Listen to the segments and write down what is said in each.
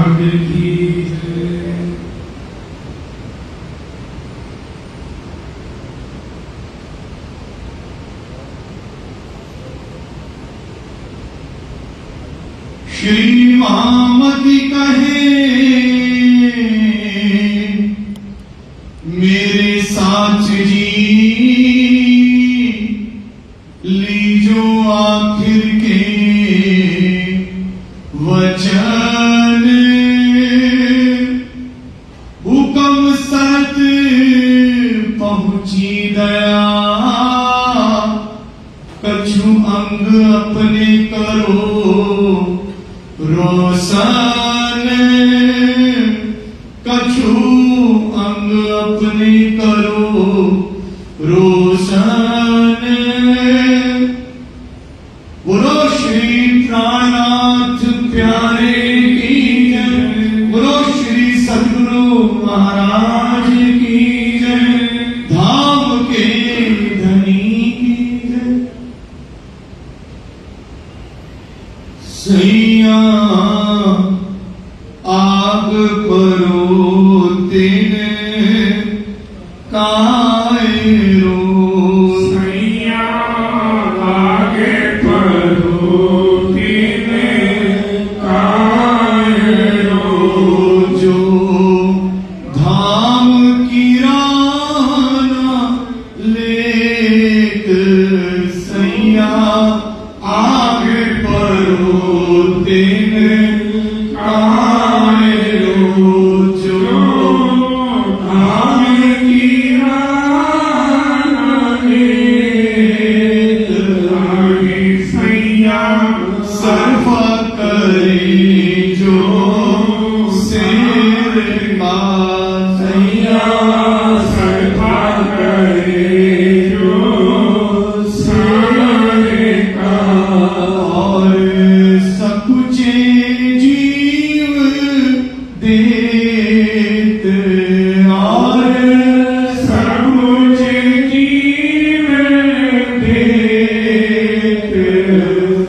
ठाकुर की जय। श्री महामति कहे मेरे साच जी लीजो आखिर के वचन हुक्म सत पहुंची दया कछु अंग अपने करो रोशन कछु अंग अपने करो रोशन। बोलो श्री प्राणनाथ प्यारे की जय। बोलो श्री सद्गुरु महाराज की जय। धाम के धनी की जय। सैया आग परो तिन कायरो। सैया आग परो तिन कायरो। जो धाम की राना लेक सैया आग परो तिन कायरो। जो धाम की राना लेक आगे सैया सर्फा करे जो शेर का सैया सर्फा करे जो शेर का। और सकुचे जीव देत और सकुच जीव देत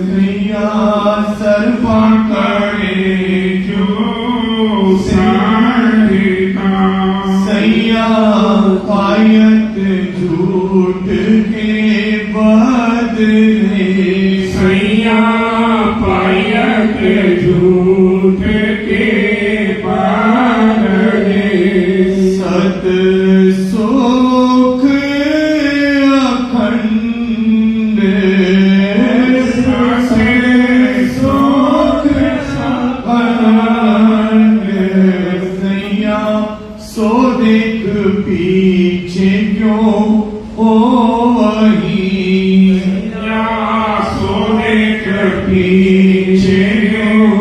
सैया सर्फा करे जो शेर का। सैया पायत झूठ के बदले। सैया पायत झूठ के बदले। सत सुख अखंड सत सुख अखंड। सैया सो देख पीछे क्यों हो वही। सो देख पीछे क्यों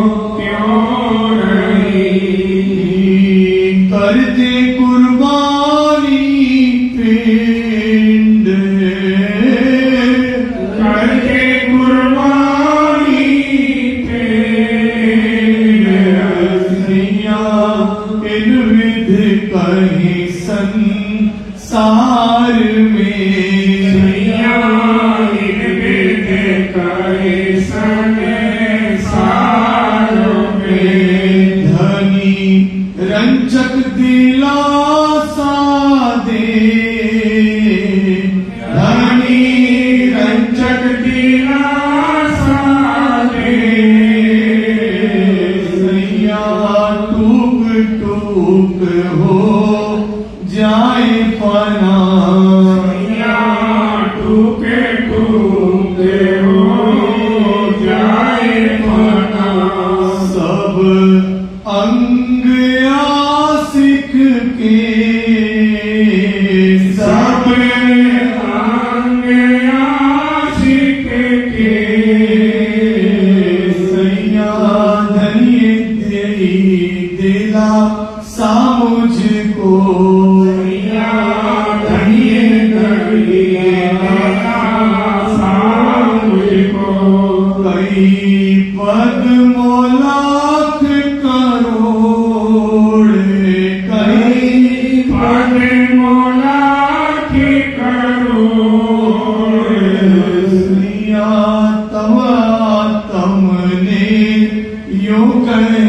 नहीं। करते कुर्बानी पिंड करके कुर्बानी पेड़। सैया इन विध कहीं संसार में। सैया इन विध करे संसार में। धनी रंजक दिलासा दे। धनी रंजक दिलासा दे। सैया टूक टूक हो जाए फना। सैया टूके टूके हो जाए फना। सब अंग आशिक के सब अंग आशिक के। सैया धनिये तेरी दिला सा मुझको। सैया धनिये दिला सा मुझको। कई पद मोलाख करोड़ कई पद मोला की करोड़। सैया तम तमने यो कहे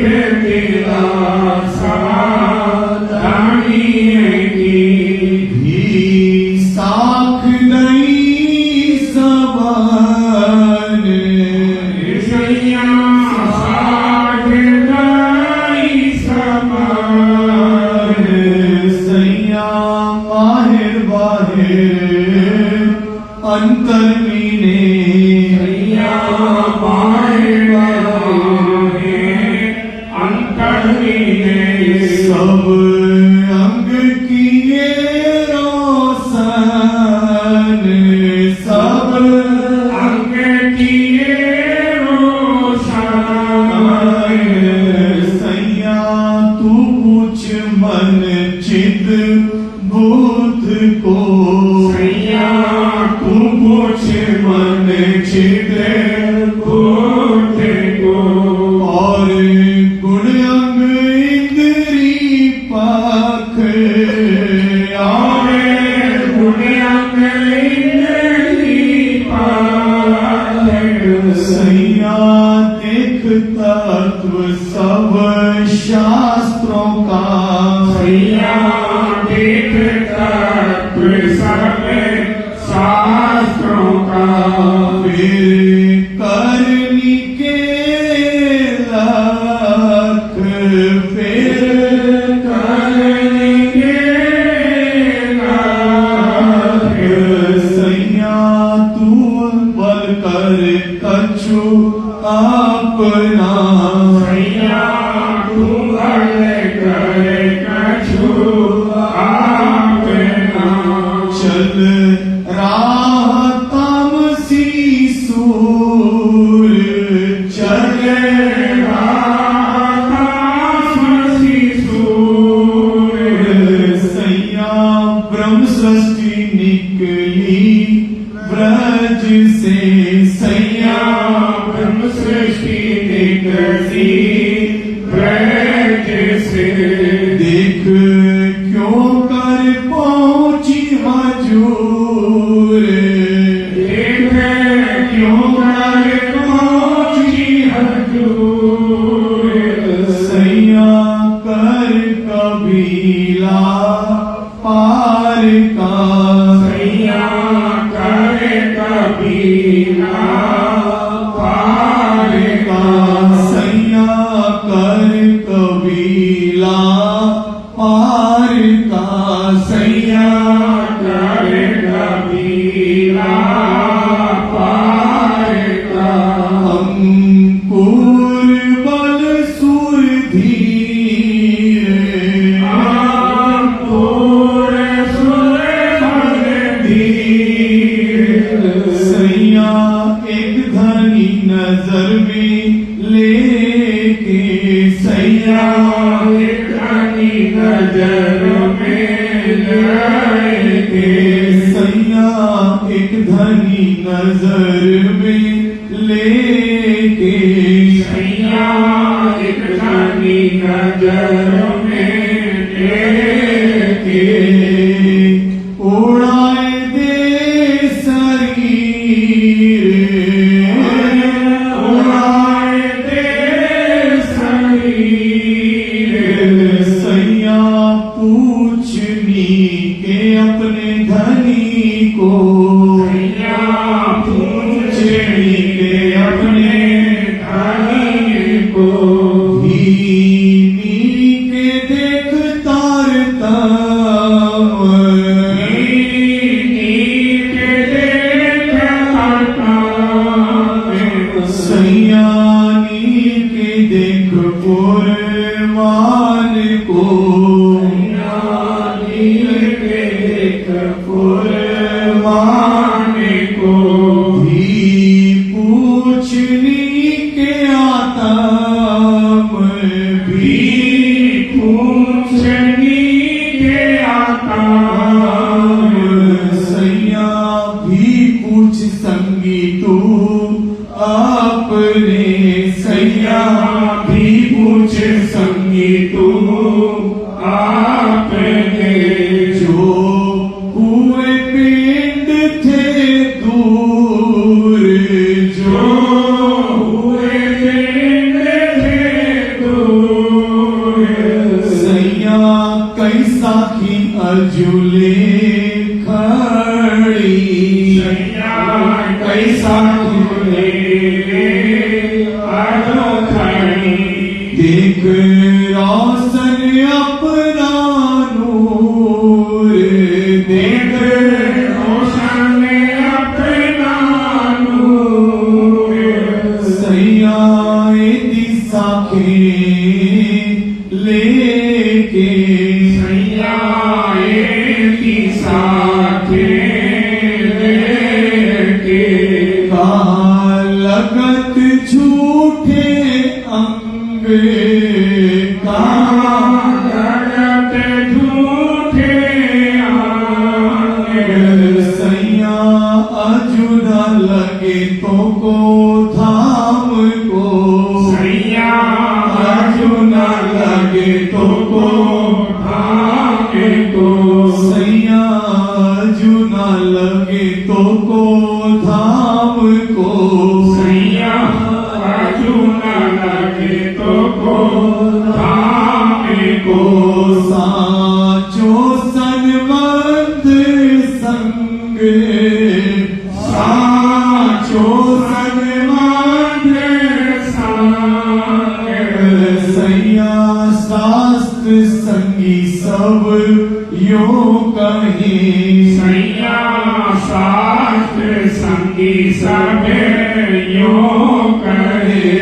तेरा सावधानी की साख नहीं सबन सैया साख नहीं सबन सैया बाहिर बाहिर अंतर मीने सैया बाहिर बाहिर अंतर मीने सब अंग किए रोशन सब अंग किए रोशन सैया तू पूछ मन चित बुद्ध को सैया तू पूछ मन चित बुद्ध को और गुण अंग इंद्री पाख और गुण अंग इंद्री पाख सैया देख तत्व सब शास्त्रों का सैया देख तत्व सब शास्त्रों का फिर करनी के लख फिर करने के लाख सैया तू बल कर कछु अपना सैया तू भल कर कछु अपना चल राह तामसी सूर चल सैया ब्रह्म सृष्टि निकली ब्रज से सैया ब्रह्म सृष्टि निकली ब्रज से देख क्यों कर पहुंची हजूर देख क्यों कर पहुंची हजूर सैया कर कबीला पार का सैया कर कबीला पार का सैया कर कबीला पार का सैया कर कबीला पार का अंकुर बल सुर धीर अंकुर सुर बल धीर सैया एक धनी नजर में लेके सैया रानी नजर में लेके सैया एक धनी नजर में लेके सैया एक रानी नजर में लेके उड़ाए दे शरीर उड़ाए दे शरीर सैया पूछनी के अपने धनी को सैया पूछनी के अपने धनी को धीमी के देख तार तम सैयानी के देख पुरमान को पुरमान को भी पूछनी के आतम भी सैया भी पूछ संगी तू अपने सैया भी पूछ संगी तू आपने जो हुए पिंड थे दूर जो हुए पिंड थे दूर कैसा की अजुले खड़ी सैया कैसा झूले आजो खड़ी देख रोशन अपना नूर देख रोशन अपना नूर सैया दिशा के लेके सैया की साथे लेके कहाँ लगत झूठे अंग कहाँ जगत झूठे आंगे सैया अजुदा लगे तो को धाम को सैया अजुदा लगे तो को भागे को सैया अजुदा लगे तो को धाम को सैया बाजू न लगे तो को भागे को साचो सनबंध संग साचो सन्मान संग सैया शास्त्र संगी सब यो कहे सैया शास्त्र संगी सब यो कहे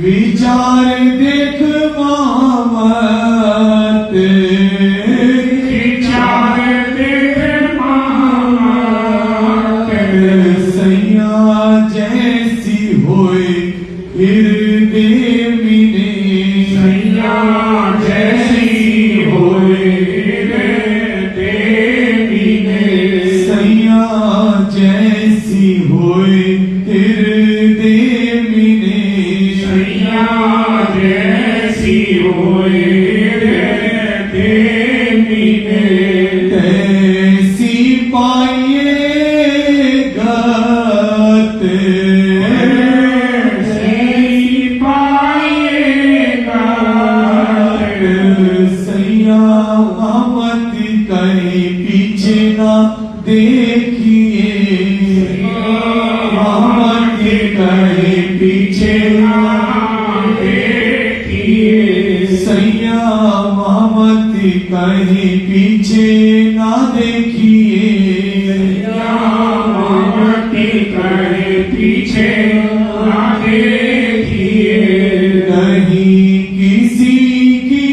विचार देख मामत विचार देख मामत सैया जैसी होए हृदय मिने सैया जैसी होए देवी ने सैया जैसी होए हृदय मिने सैया जैसी होए देवी ने तैसी पाइए गत सैया मत कहीं पीछे ना देखिए मत कहीं पीछे ना सैया मत कहीं पीछे ना देखिए पीछे ना देखिए नहीं किसी की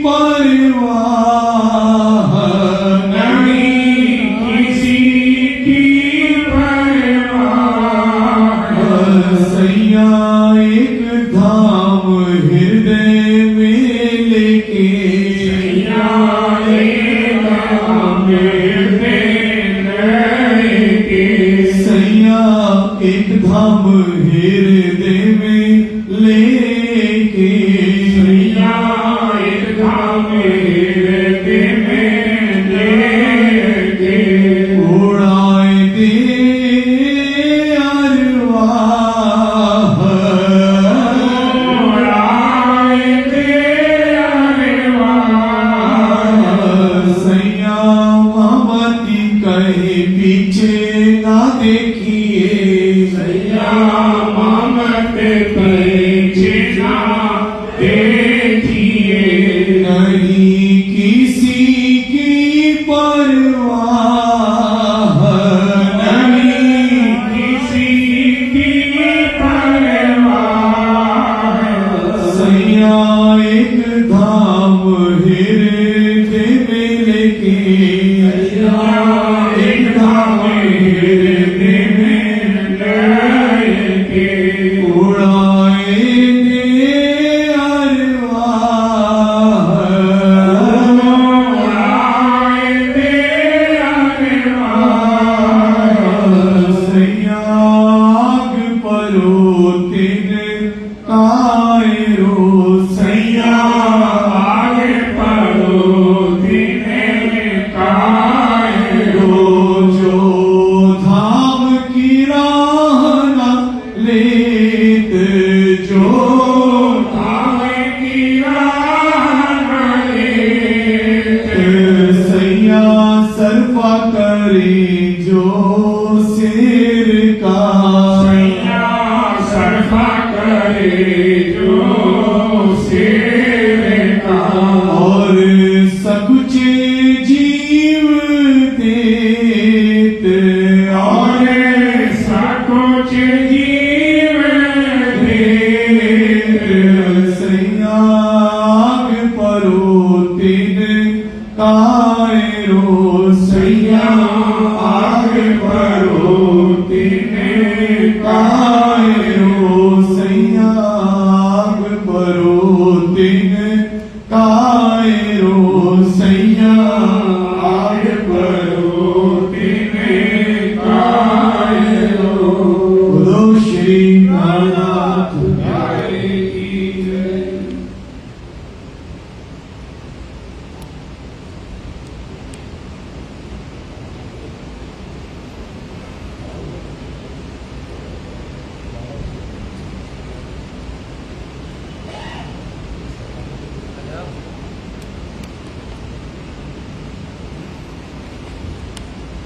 परवाह नहीं किसी की परवाह सैया एक धाम हृदय में लेके सैया एक धाम लेके सैया एक धाम हृदय में लेके सैया एक धाम लेके लेके उड़ाए दे अरवाह उड़ाए दे अरवाह सैया ममती कहीं पीछे ना देखिए सैया ममत पीछे ना देखिए नहीं किसी की परवाह नहीं किसी की परवाह सैया एक धाम हृदय में लेके एक धाम हृदय में लेके उड़ाए दे अरवाह उड़ाए दे अरवाह सैया आग परो तिन कायरो सैया आगे पढ़ो तेरे का और सकुचे जीव देत और सकुच जीव देत संयाग परोतिन कायरो आग परोतिने कायरो संयाग परोतिन कायरो संयाग परोतिने कायरो बोलो श्री नाथ प्यारे की जय।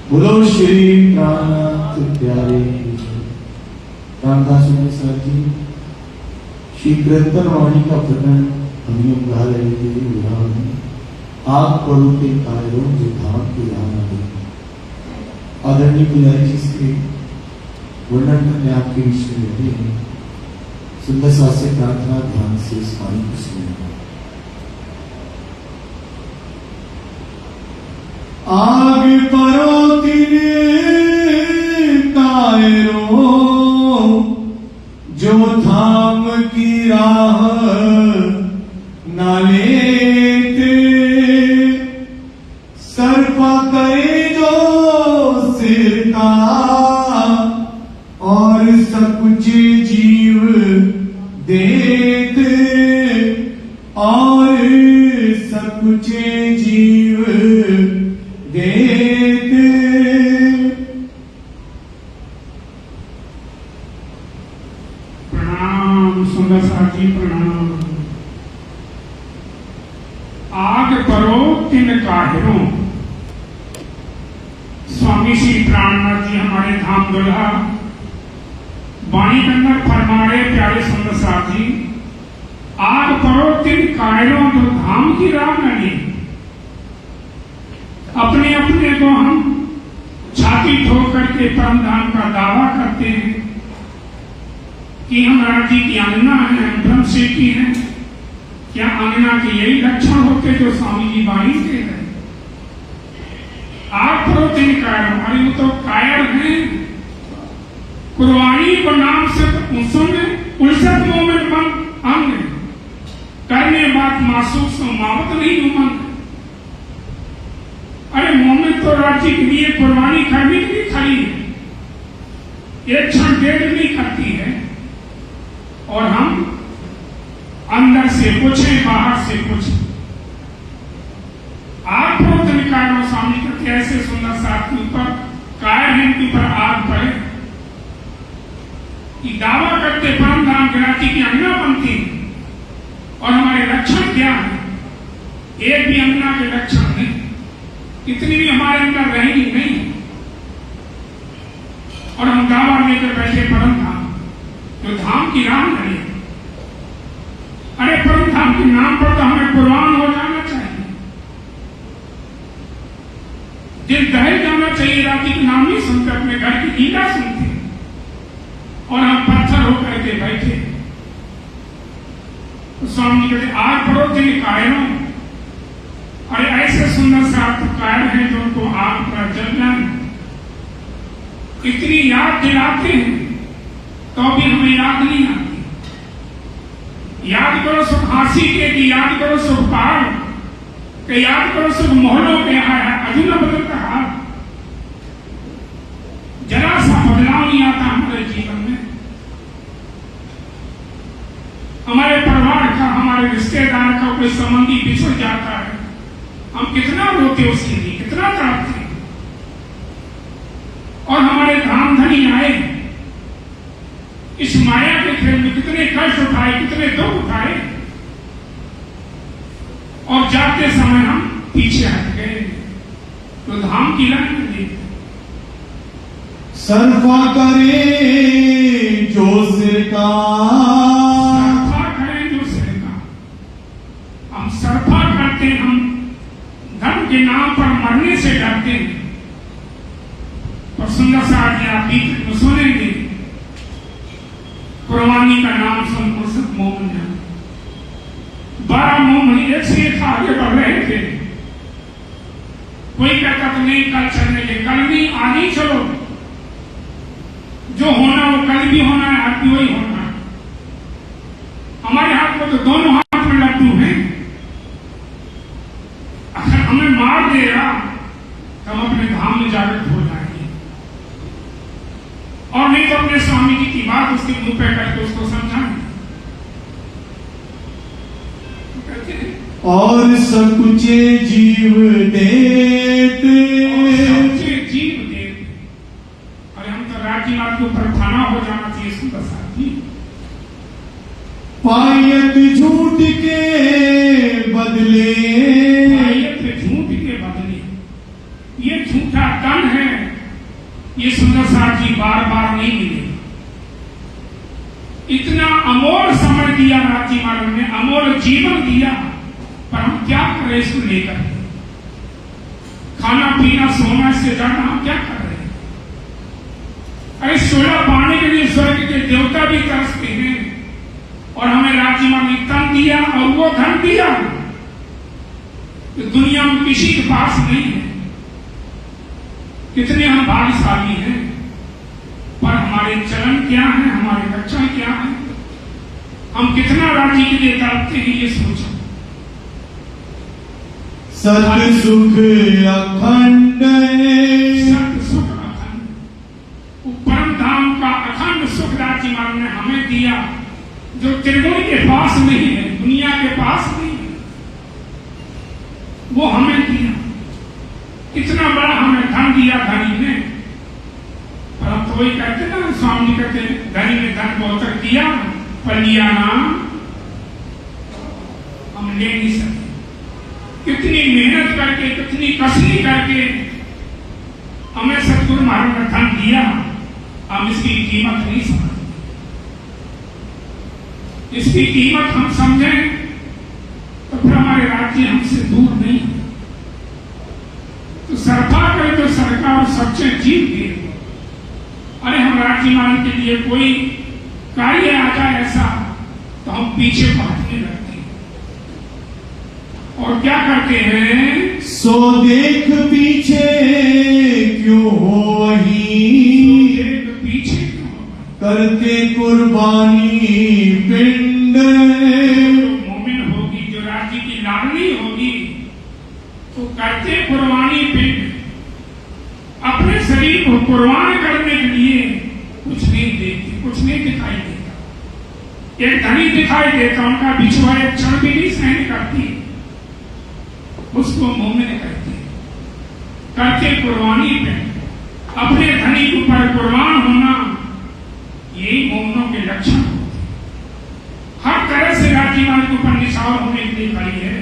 बोलो श्री प्राणनाथ प्यारे रामदास सर जी श्री कीर्तन वाणी का प्रकरण हम यूं गा रहे थे उदाहरण में आग पड़ोते कायरों जो धाम की राह आदि आदरणीय पुजारी जी से वर्णन करने आपके बीच में बैठे हैं। सुंदर स्वास्थ्य प्रार्थना ध्यान से इस वाणी को सुनें। आग परोतिने कायरों जो धाम की राह न लेते सर पकड़े जो सिर का और सकुचे जीव देते और सकुचे जीव देते प्रणाम सुंदर साथी प्रणाम। आग परो तिन काहिरों स्वामी श्री प्राणनाथ जी हमारे धाम दुल्हा वाणी के अंदर फरमा रहे प्यारे सुंदर साथी आग परो तिन काहिरों जो धाम की राह न ली। अपने अपने को हम छाती ठोक करके परम धाम का दावा करते हैं कि हम राज्य की अंगना है, हम ब्रह्म सेठी हैं। क्या अंगना के यही लक्षण होते जो स्वामी जी वाणी के हैं? आप प्रोतिन कायर, अरे वो तो कायर हैं। कुर्बानी को नाम से उसने उलसत मोमेंट बन अंग करने बात मासूस मावत नहीं उमंग। अरे मोमिन तो राज्य के लिए कुर्बानी करने के लिए खड़ी है, एक क्षण देर नहीं करती है। और हम अंदर से पूछे बाहर से पूछे आप प्रोतन कायरों स्वामी करते ऐसे सुंदर साथ के ऊपर कायर हैं के ऊपर आग पड़े कि दावा करते परम धाम गिराती की अंगना बनती है। और हमारे लक्षण क्या है? एक भी अंगना के लक्षण नहीं, इतनी भी हमारे अंदर रहेंगी नहीं। और हम दावा लेकर बैठे परम धाम जो धाम की राह नहीं। अरे परम धाम के नाम पर तो हमें कुर्बान हो जाना चाहिए, दिल दहल जाना चाहिए। राती के नाम नहीं सुनते, अपने घर की ईटा सुनते और हम पत्थर होकर के बैठे। तो स्वामी जी कहते आग पड़ो तिन कायरों। अरे ऐसे सुंदर से आप कायर हैं जो उनको आग पर जलना इतनी याद दिलाते हैं तो भी हमें याद नहीं आती। याद करो सुख हासी के, कि याद करो सुख पार के, याद करो सुख मोहल्लों के अधूरा बदलता हाल। जरा सा बदलाव नहीं आता हमारे जीवन में। हमारे परिवार का, हमारे रिश्तेदार का कोई संबंधी बिछड़ जाता है, हम कितना रोते उसके लिए, कितना तड़पते। और हमारे धाम धनी आए, इस माया के खेल में कितने कष्ट उठाए, कितने दुख उठाए। और जाते समय हम पीछे हट गए तो धाम की लाइन में देखते। सरफा करे जो सिर का, सरफा करे जो सिर का। हम सरफा करते हैं, हम धर्म के नाम पर मरने से डरते हैं। और सुंदर सा आज आप बीच में सुनेंगे, कुर्बानी का नाम सुन मुर्शिद मोमिन है 12 मोमिन एक से एक आगे बढ़ रहे थे। कोई कहता तो नहीं कल चलेंगे, कल नहीं आज ही चलो, जो होना वो कल भी होना है, आज भी वही होना है। हमारे हाथ में तो दोनों हाथ में लड्डू हैं, अगर हमें मार देगा तो हम अपने धाम में जागृत हो जाएंगे, और नहीं तो अपने स्वामी जी की बात उसके मुंह पे करके उसको समझाएंगे। और सकुचे जीव देते, जीव देते। अरे हम तो राज्यमार्ग के ऊपर थाना हो जाना चाहिए सुंदर साहब जी। पायत झूठ के बदले, पायत झूठ के बदले, ये झूठा तन है, ये सुंदर साहब जी बार बार नहीं मिले। इतना अमोल समय दिया राज्यमार्ग ने, अमोल जीवन दिया, पर हम क्या करें इसको लेकर? खाना पीना सोना से जाना हम क्या कर रहे हैं? अरे सोना पाने के लिए स्वर्ग के देवता भी तरसते हैं, और हमें राज्यमार्ग ने तन दिया और वो धन दिया तो दुनिया में किसी के पास नहीं है। कितने हम भाग्यशाली हैं, पर हमारे चलन क्या है, हमारे लक्षण क्या है, हम कितना राज्य के लिए तड़पते हैं ये सोचो। सत सुख अखंड, सत सुख अखंड, परम धाम का अखंड सुख राज्यमार्ग ने हमें दिया, जो त्रिगुण के पास नहीं है, दुनिया के पास नहीं है, वो हमें दिया। इतना बड़ा हमें धन दिया धनी ने, पर हम तो वही कहते ना, स्वामी कहते धनी ने धन बहुत दिया पर लिया ना, हम ले नहीं सकते। कितनी मेहनत करके, कितनी कसनी करके हमें सतगुरु महाराज ने धन दिया, हम इसकी कीमत नहीं समझते। इसकी कीमत हम समझें तो फिर हमारे राज्य हमसे दूर नहीं। तो सरकार करे तो सरकार सच्चे जीव दे। अरे हम राज्यमार्ग के लिए कोई कार्य आ जाए ऐसा तो हम पीछे भागने लगते हैं, और क्या करते हैं? सो देख पीछे क्यों हो वही, देख पीछे क्यों हो, करते कुर्बानी पिंड। जो मोमिन होगी, जो राज्य की लाडली होगी, तो करते कुर्बानी पिंड। अपने शरीर को कुर्बान करने के लिए कुछ नहीं देखती, कुछ नहीं दिखाई देता। एक धनी दिखाई देता, उनका बिछुआ एक क्षण भी नहीं सहन करती, उसको मोमिन कहते हैं। करते कुर्बानी पे अपने धनी के ऊपर कुर्बान होना, यही मोमिनों के लक्षण होते हैं। हर तरह से राज्यमार्ग के ऊपर निछावर होने के लिए खड़ी है।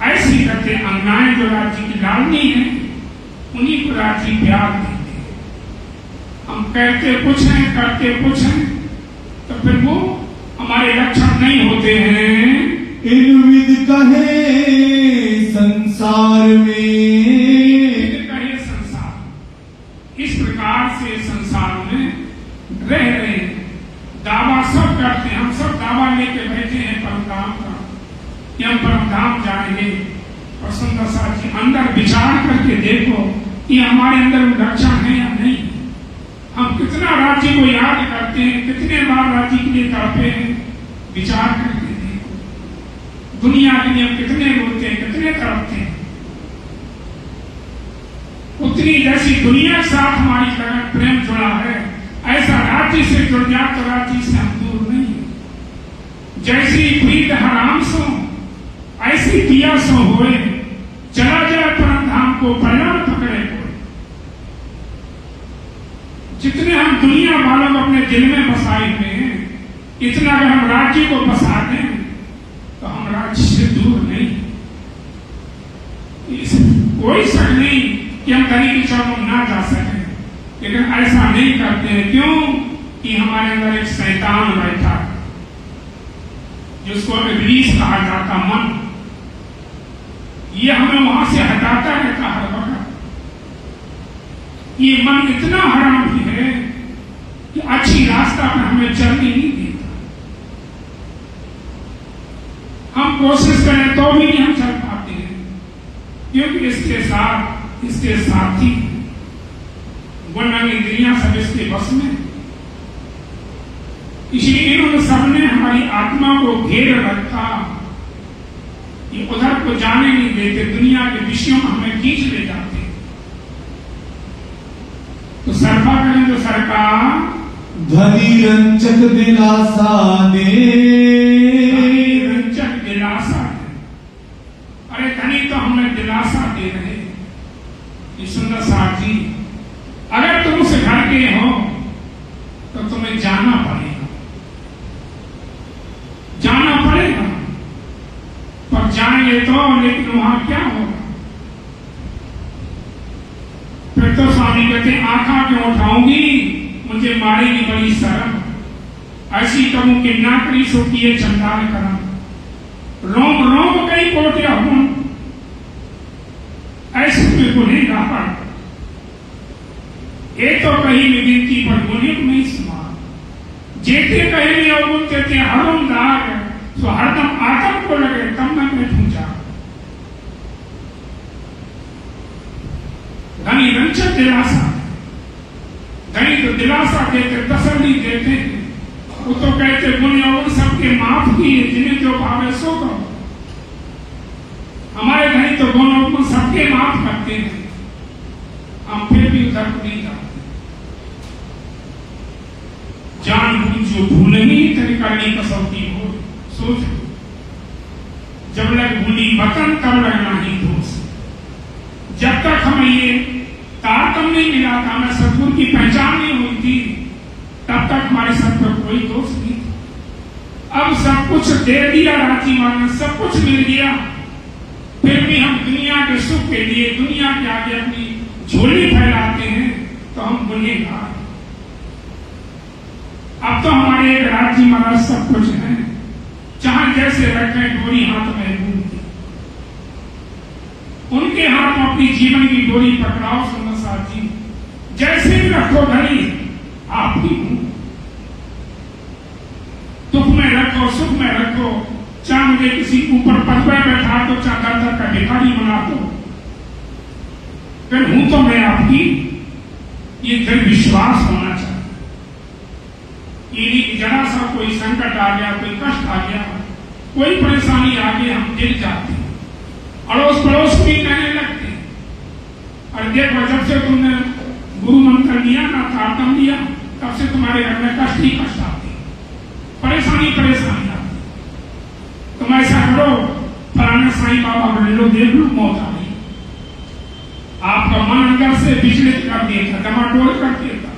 ऐसी करते अंगनाएं जो राज्य की लाडली है, उन्हीं को राज्य प्यार देते हैं। हम कहते कुछ हैं, करते कुछ हैं, तो फिर वो हमारे लक्षण नहीं होते हैं। इन विद कहे संसार में, कहे संसार, इस प्रकार से संसार में रह रहे हैं। दावा सब करते हैं, हम सब दावा लेके बैठे हैं परमधाम का, कि हम परमधाम जाएंगे। और सुंदर सा जी अंदर विचार करके देखो कि हमारे अंदर लक्षण है या नहीं। हम कितना राज्य को याद करते हैं, कितने बार राज्य के लिए तड़पे हैं, विचार करके देखो। दुनिया के लिए हम कितने रोते हैं, कितने तड़पते हैं। उतनी जैसी दुनिया के साथ हमारी लगन प्रेम जुड़ा है, ऐसा राज्य से जुड़ जाए तो राज्य से हम दूर नहीं है। जैसी प्रीत हराम सो ऐसी पिया सो होए, चला जाए परम धाम को परिणाम पकड़े को। जितने हम दुनिया वालों को अपने दिल में बसाए हुए हैं, इतना अगर हम राज्य को बसा दें तो हम राज्य से दूर नहीं। कोई शक नहीं कि हम कहीं की चरणों में ना जा सके, लेकिन ऐसा नहीं करते हैं। क्यों? कि हमारे अंदर एक शैतान बैठा, जिसको इब्लीस कहा जाता मन, ये हमें वहां से हटाता रहता हर वक्त। ये मन इतना हराम भी है कि अच्छी रास्ता पर हमें चलने नहीं देता। हम कोशिश करें तो भी नहीं हम चल पाते हैं, क्योंकि इसके साथी इंद्रियां सब इसके बस में। इसलिए इन्होंने सबने हमारी आत्मा को घेर रखा, ये उधर को जाने नहीं देते, दुनिया के विषयों में हमें खींच ले जाते। तो सरफा करें तो सरकार धनी रंजक दिलासा दे, रंजक दिलासा दे। अरे धनी तो हमें दिलासा दे रहे। ये सुंदर साहब जी, अगर तुम उस घर के हो तो तुम्हें जाना पड़ेगा, जाना पड़ेगा। पर जाएंगे तो, लेकिन वहां क्या होगा? फिर तो स्वामी कहते आंखा क्यों उठाऊंगी, मुझे मारेगी बड़ी शर्म। ऐसी कहूं कि ना करी सो किए चंडाल करम, रोम रोम कई कोटिया हूं, ऐसे में गुनहगार। ये तो कहीं में गिनती पर गुनेह नहीं सुना, जेते कहे में अवगुण थे हरम दाग, तो हरदम आतंक को लगे तब मैं पूछा। धनी रंजक दिलासा, धनी तो दिलासा देते, तसल्ली देते हैं। वो तो कहते गुण अवगुण सबके माफ किए, जिन्हें जो भावे सो करो। हमारे धनी तो गुण अवगुण सबके माफ करते हैं, हम फिर भी उधर नहीं जाते। जानबूझ जो भूलनी करनी कसौटी हो, सोच जब लग भूली वतन तब लगना ही दोष। जब तक हमें ये तारतम्य नहीं मिला था, हमें सदगुरु की पहचान नहीं हुई थी, तब तक हमारे सर पर कोई दोष नहीं था। अब सब कुछ दे दिया राजी मां ने, सब कुछ मिल गया, फिर भी हम दुनिया के सुख के लिए दुनिया के आगे अपनी झोली फैलाते हैं, तो हम गुनहगार। अब तो हमारे एक राज्य महाराज सब कुछ है, चाहे जैसे रखें डोरी हाथ में घूमती, उनके हाथ में अपनी जीवन की डोरी पकड़ाओ। सुंदर साहब जी, जैसे भी रखो धनी आप ही हूं, दुख में रखो सुख में रखो, चाहे मुझे किसी ऊपर पद पर बैठा दो, चाहे दर का भिखारी बना दो, फिर हूं तो मैं आपकी। ये दृढ़ विश्वास होना चाहिए। ये जरा सा कोई संकट आ गया, कोई कष्ट आ गया, कोई परेशानी आ गई, हम गिर जाते हैं, अड़ोस पड़ोस भी कहने लगते हैं। और देखो, जब से तुमने गुरु मंत्र लिया ना, तारतम लिया, तब से तुम्हारे घर में कष्ट ही कष्ट आते, परेशानी परेशानी आती। तुम ऐसा करो, फलाने साईं बाबा को ले लो, देख लो, मौत आ गई। आपका मन अंदर से विचलित कर दिया था, डमाडोल कर दिया था।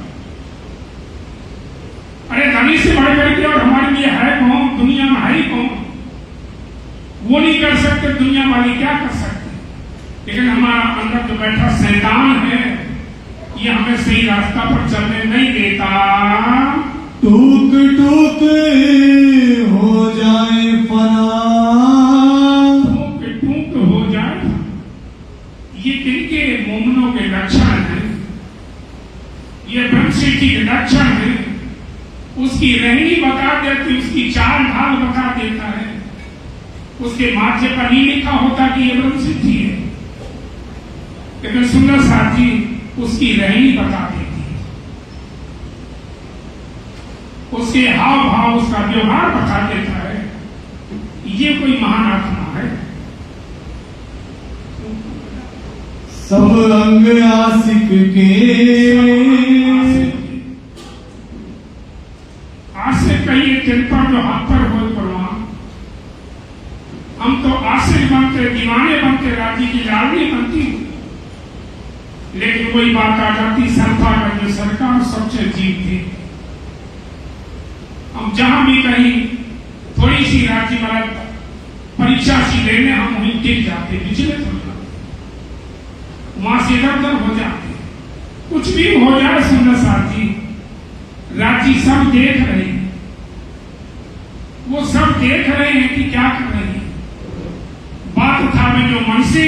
अरे धनी से बढ़ करके और हमारे लिए है कौन, दुनिया में है ही कौन? वो नहीं कर सकते, दुनिया वाले क्या कर सकते? लेकिन हमारा अंदर जो बैठा शैतान है, ये हमें सही रास्ता पर चलने नहीं देता। टूक टूक हो जाए फना, टूक टूक हो जाए। ये किनके मोमनों के लक्षण है, ये ब्रह्मसिद्धि के लक्षण है। उसकी रहनी बता देती, उसकी चाल ढाल बता देता है, उसके माथे पर नहीं लिखा होता कि ये ब्रह्मसिद्धि है, लेकिन सुंदर साहब जी उसकी रहनी बता देती है, उसके हाव भाव, उसका व्यवहार बता देता है। ये कोई महान आत्मा है। सब अंग आशिक के, आशिक कहिए जिन पर जो हाथ पर हो परवान। हम तो आशिक बनते, दीवाने बनते, राजी की लाडली बनती, लेकिन वही बात आ जाती, सरफा का जो सरकार सबसे जीत थी। हम जहां भी कहीं थोड़ी सी राजी महाराज परीक्षा सी लेने, हम वहीं टिक जाते, विचलित हो जाते, वहां से इधर उधर हो जाते। कुछ भी हो जाए सुंदर साहब जी, राजी सब देख रहे हैं, वो सब देख रहे हैं कि क्या कर रहे हैं। बात उठा हमें जो मन से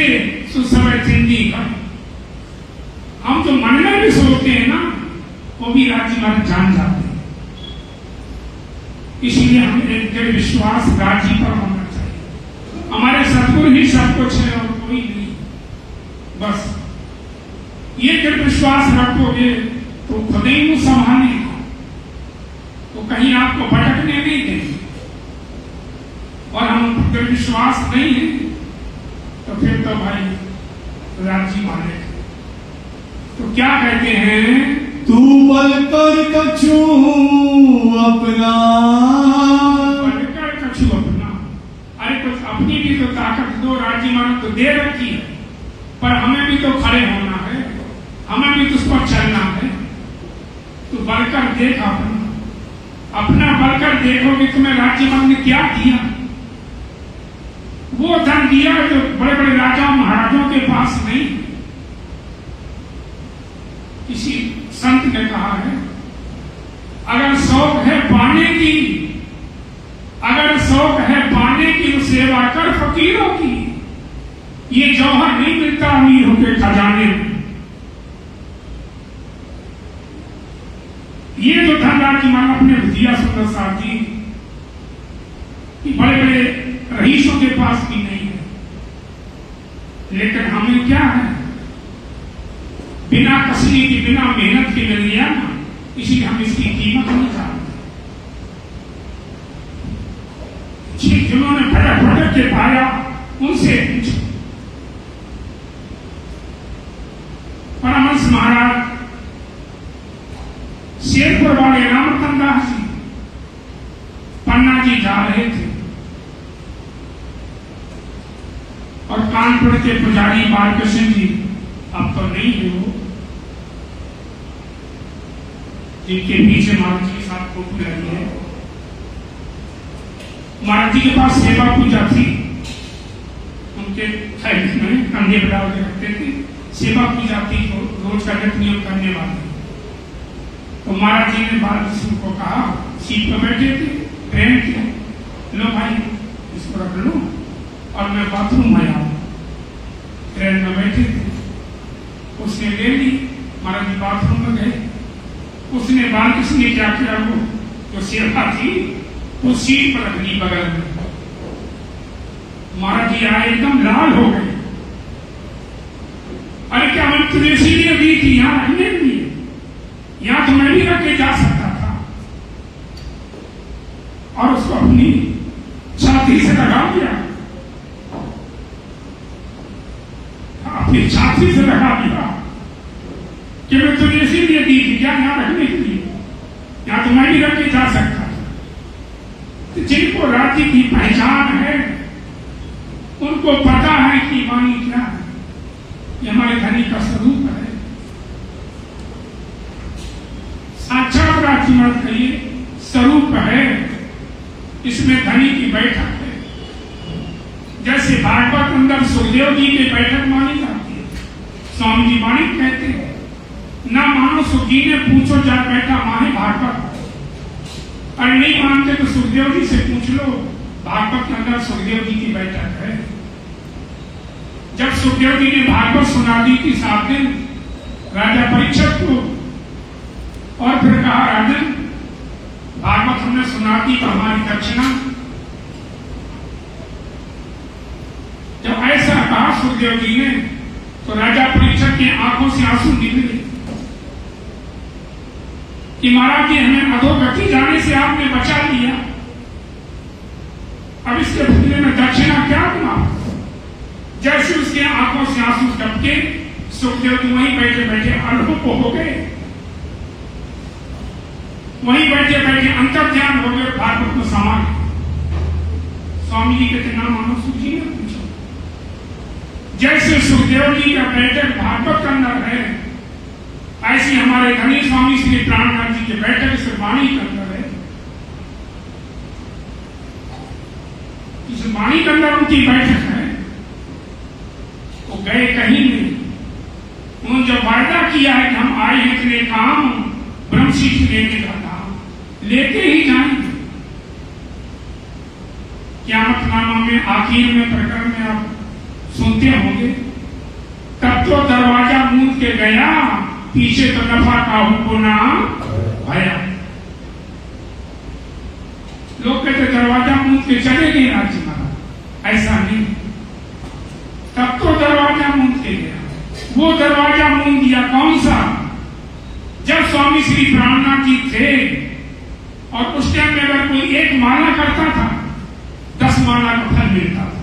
सुसवय चिंदी कर, हम जो मन में भी सोचते हैं ना, वो भी राज्य महाराज जान जाते हैं। इसलिए हमें एक दृढ़ विश्वास राज्य पर होना चाहिए। हमारे सतगुरु ही सब कुछ है और कोई नहीं। बस ये दृढ़ विश्वास रखोगे तो खुद ही मुंह संभालेगा, तो कहीं आपको भटकने नहीं देंगे। और हम दृढ़ विश्वास नहीं है तो फिर तो भाई राज्य माने। तो क्या कहते हैं, तू बल कर कछु अपना, बल कर कछु अपना। अरे कुछ अपनी भी तो ताकत दो, राज्य मान तो दे रखी है, पर हमें भी तो खड़े होना है, हमें भी तो उस पर चलना है। तो बलकर देख अपना बलकर देखोगे तुम्हें राज्य मान ने क्या दिया। वो धन दिया जो बड़े बड़े राजाओं महाराजों के पास नहीं। किसी संत ने कहा है, अगर शौक है पाने की, अगर शौक है पाने की तो सेवा कर फकीरों की। ये जौहर नहीं मिलता अमीरों के खजाने में। ये जो धन राज्य मान अपने दिया सुंदर साहब जी, बड़े बड़े रईसों के पास भी नहीं है। लेकिन हमें क्या है, बिना कसने की, बिना मेहनत के मिल गया ना, इसलिए हम इसकी कीमत नहीं जानते। जिन्होंने भटक भटक के पाया उनसे पूछो। परमहंस महाराज शेरपुर वाले रामरतन दास जी पन्ना जी जा रहे थे और कानपुर के पुजारी बालकृष्ण जी, अब तो नहीं है वो, जिनके पीछे महाराज जी के साथ फोटो लगी है, महाराज जी के पास सेवा पूजा थी। उनके थैले में कंधे बढ़ा के रखते थे, सेवा पूजा थी तो रोज का नियम करने वाले। तो महाराज जी ने बालकृष्ण को कहा, सीट पर बैठे थे, प्रेम किया, लो भाई इसको रख लो और मैं बाथरूम में आऊं। ट्रेन में बैठे थे, उसने ले ली, महाराज जी बाथरूम में गए। उसने बालकृष्ण ने क्या किया, वो जो सेवा थी वो सीट पर रख ली बगल में। महाराज जी आए, एकदम लाल हो गए। अरे क्या मैं तुझे इसीलिए दी थी यहां रखने के लिए, यहां तो मैं भी रख के जा सकता था। और उसको अपनी छाती से लगा दिया, अपनी छाती से लगा दिया कि मैं तुझे इसीलिए दी थी क्या यहां रखने के लिए, यहां तो मैं भी रख के जा सकता था। तो जिनको राज्य की पहचान है उनको पता है कि वाणी क्या है, ये हमारे धनी का स्वरूप है। साक्षात राज्य मत कहिए स्वरूप है, इसमें धनी की बैठक है। जैसे भागवत अंदर सुखदेव जी की बैठक मानी जाती है, स्वामी जी माणिक कहते हैं, ना मानो सुख जी ने पूछो जा बैठा माने भागवत। अरे नहीं मानते तो सुखदेव जी से पूछ लो, भागवत के अंदर सुखदेव जी की बैठक है। जब सुखदेव जी ने भागवत सुना दी थी 7 दिन राजा परीक्षित को, और फिर कहा राजन भागवत हमने सुना दी तो हमारी दक्षिणा। जब ऐसा कहा सुखदेव जी ने तो राजा परीक्षित की आंखों से आंसू निकले कि महाराज जी हमें अधोगति जाने से आपने बचा लिया, अब इसके बदले में दक्षिणा क्या दूंगा। जैसे उसके आंखों से आंसू टपके, सुखदेव जी वहीं बैठे बैठे अनुभव हो गए, वहीं बैठे बैठे अंतर ध्यान हो गए, भागवत को समा गए। स्वामी जी कहते ना मानो सुख जी ने पूछो, जैसे सुखदेव जी का बैठक भागवत के अंदर है, ऐसी हमारे धनी स्वामी श्री प्राणनाथ जी के बैठक इस वाणी के अंदर है। इस वाणी के अंदर उनकी बैठक है, वो गए कहीं नहीं। उन्होंने जब वायदा किया है कि हम आए हैं इतने काम ब्रह्म सीख लेने का काम, लेके ही जाएंगे। क़यामतनामा में आखिर में प्रकरण में आप सुनते होंगे। तब तो दरवाजा मूंद के गया, पीछे तो नफा काहू को ना आया। लोग कहते दरवाजा मूंद के चले गए राज्य महाराज, ऐसा नहीं। तब तो दरवाजा मूंद के गया। वो दरवाजा मूंद दिया कौन सा? जब स्वामी श्री प्राणनाथ जी थे और उस टाइम में अगर कोई एक माला करता था 10 माला का फल मिलता था।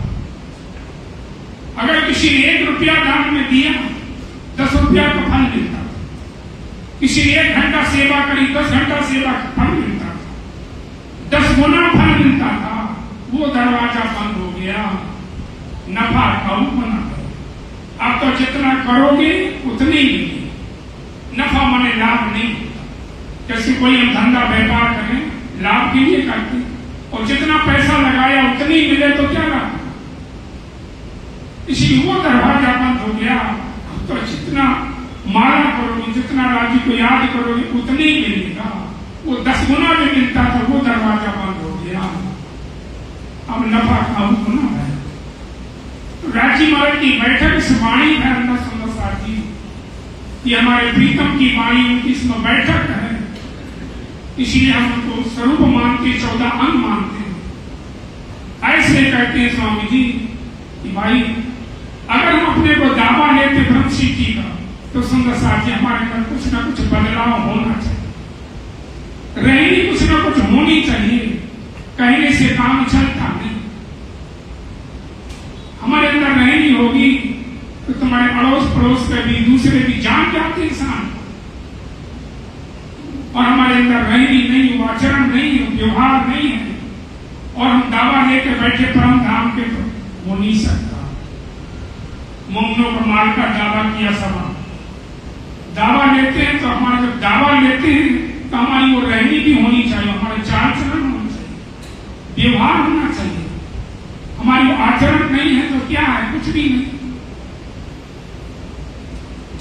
अगर किसी ने 1 रुपया दान में दिया 10 रुपया का फल मिलता था। किसी ने 1 घंटा सेवा करी 10 घंटा सेवा का फल मिलता था, 10 गुना फल मिलता था। वो दरवाजा बंद हो गया, नफा कम बना। अब तो जितना करोगे उतनी ही नफा माने लाभ नहीं। जैसे कोई हम धंधा व्यापार करें लाभ के लिए करते, और जितना पैसा लगाया उतनी मिले तो क्या लाभ? इसलिए वो दरवाजा बंद हो गया। तो जितना माला करोगे, जितना राज्य को याद करोगे उतनी ही मिलेगा। वो 10 गुना में मिलता था, वो दरवाजा बंद हो गया। अब नफा कम गुना है। राज्य महाराज की बैठक से वाणी है अंदर सुंदर साहब जी, ये हमारे प्रीतम की वाणी, उनकी इसमें बैठक है। इसलिए हम उनको स्वरूप मानते, 14 अंग मानते हैं। ऐसे कहते हैं स्वामी जी कि भाई अगर हम अपने को दावा लेते ब्रह्म सिद्धि का, तो सुंदर साहब जी हमारे अंदर कुछ ना कुछ बदलाव होना चाहिए, रहनी कुछ ना कुछ होनी चाहिए। कहने से काम चलता नहीं। हमारे अंदर रहनी होगी तो तुम्हारे अड़ोस पड़ोस के भी, दूसरे भी जान जाते इंसान। और हमारे अंदर रहनी नहीं, आचरण नहीं है, व्यवहार नहीं है, और हम दावा लेकर बैठे परम धाम के, तो हो नहीं सकता। मोमनों को मार का दावा किया सभा। दावा लेते हैं तो हमारा, जब दावा लेते हैं तो हमारी वो रहनी भी होनी चाहिए, हमारे चाल चलन होना चाहिए, व्यवहार होना चाहिए। हमारी वो आचरण नहीं है तो क्या है? कुछ भी नहीं।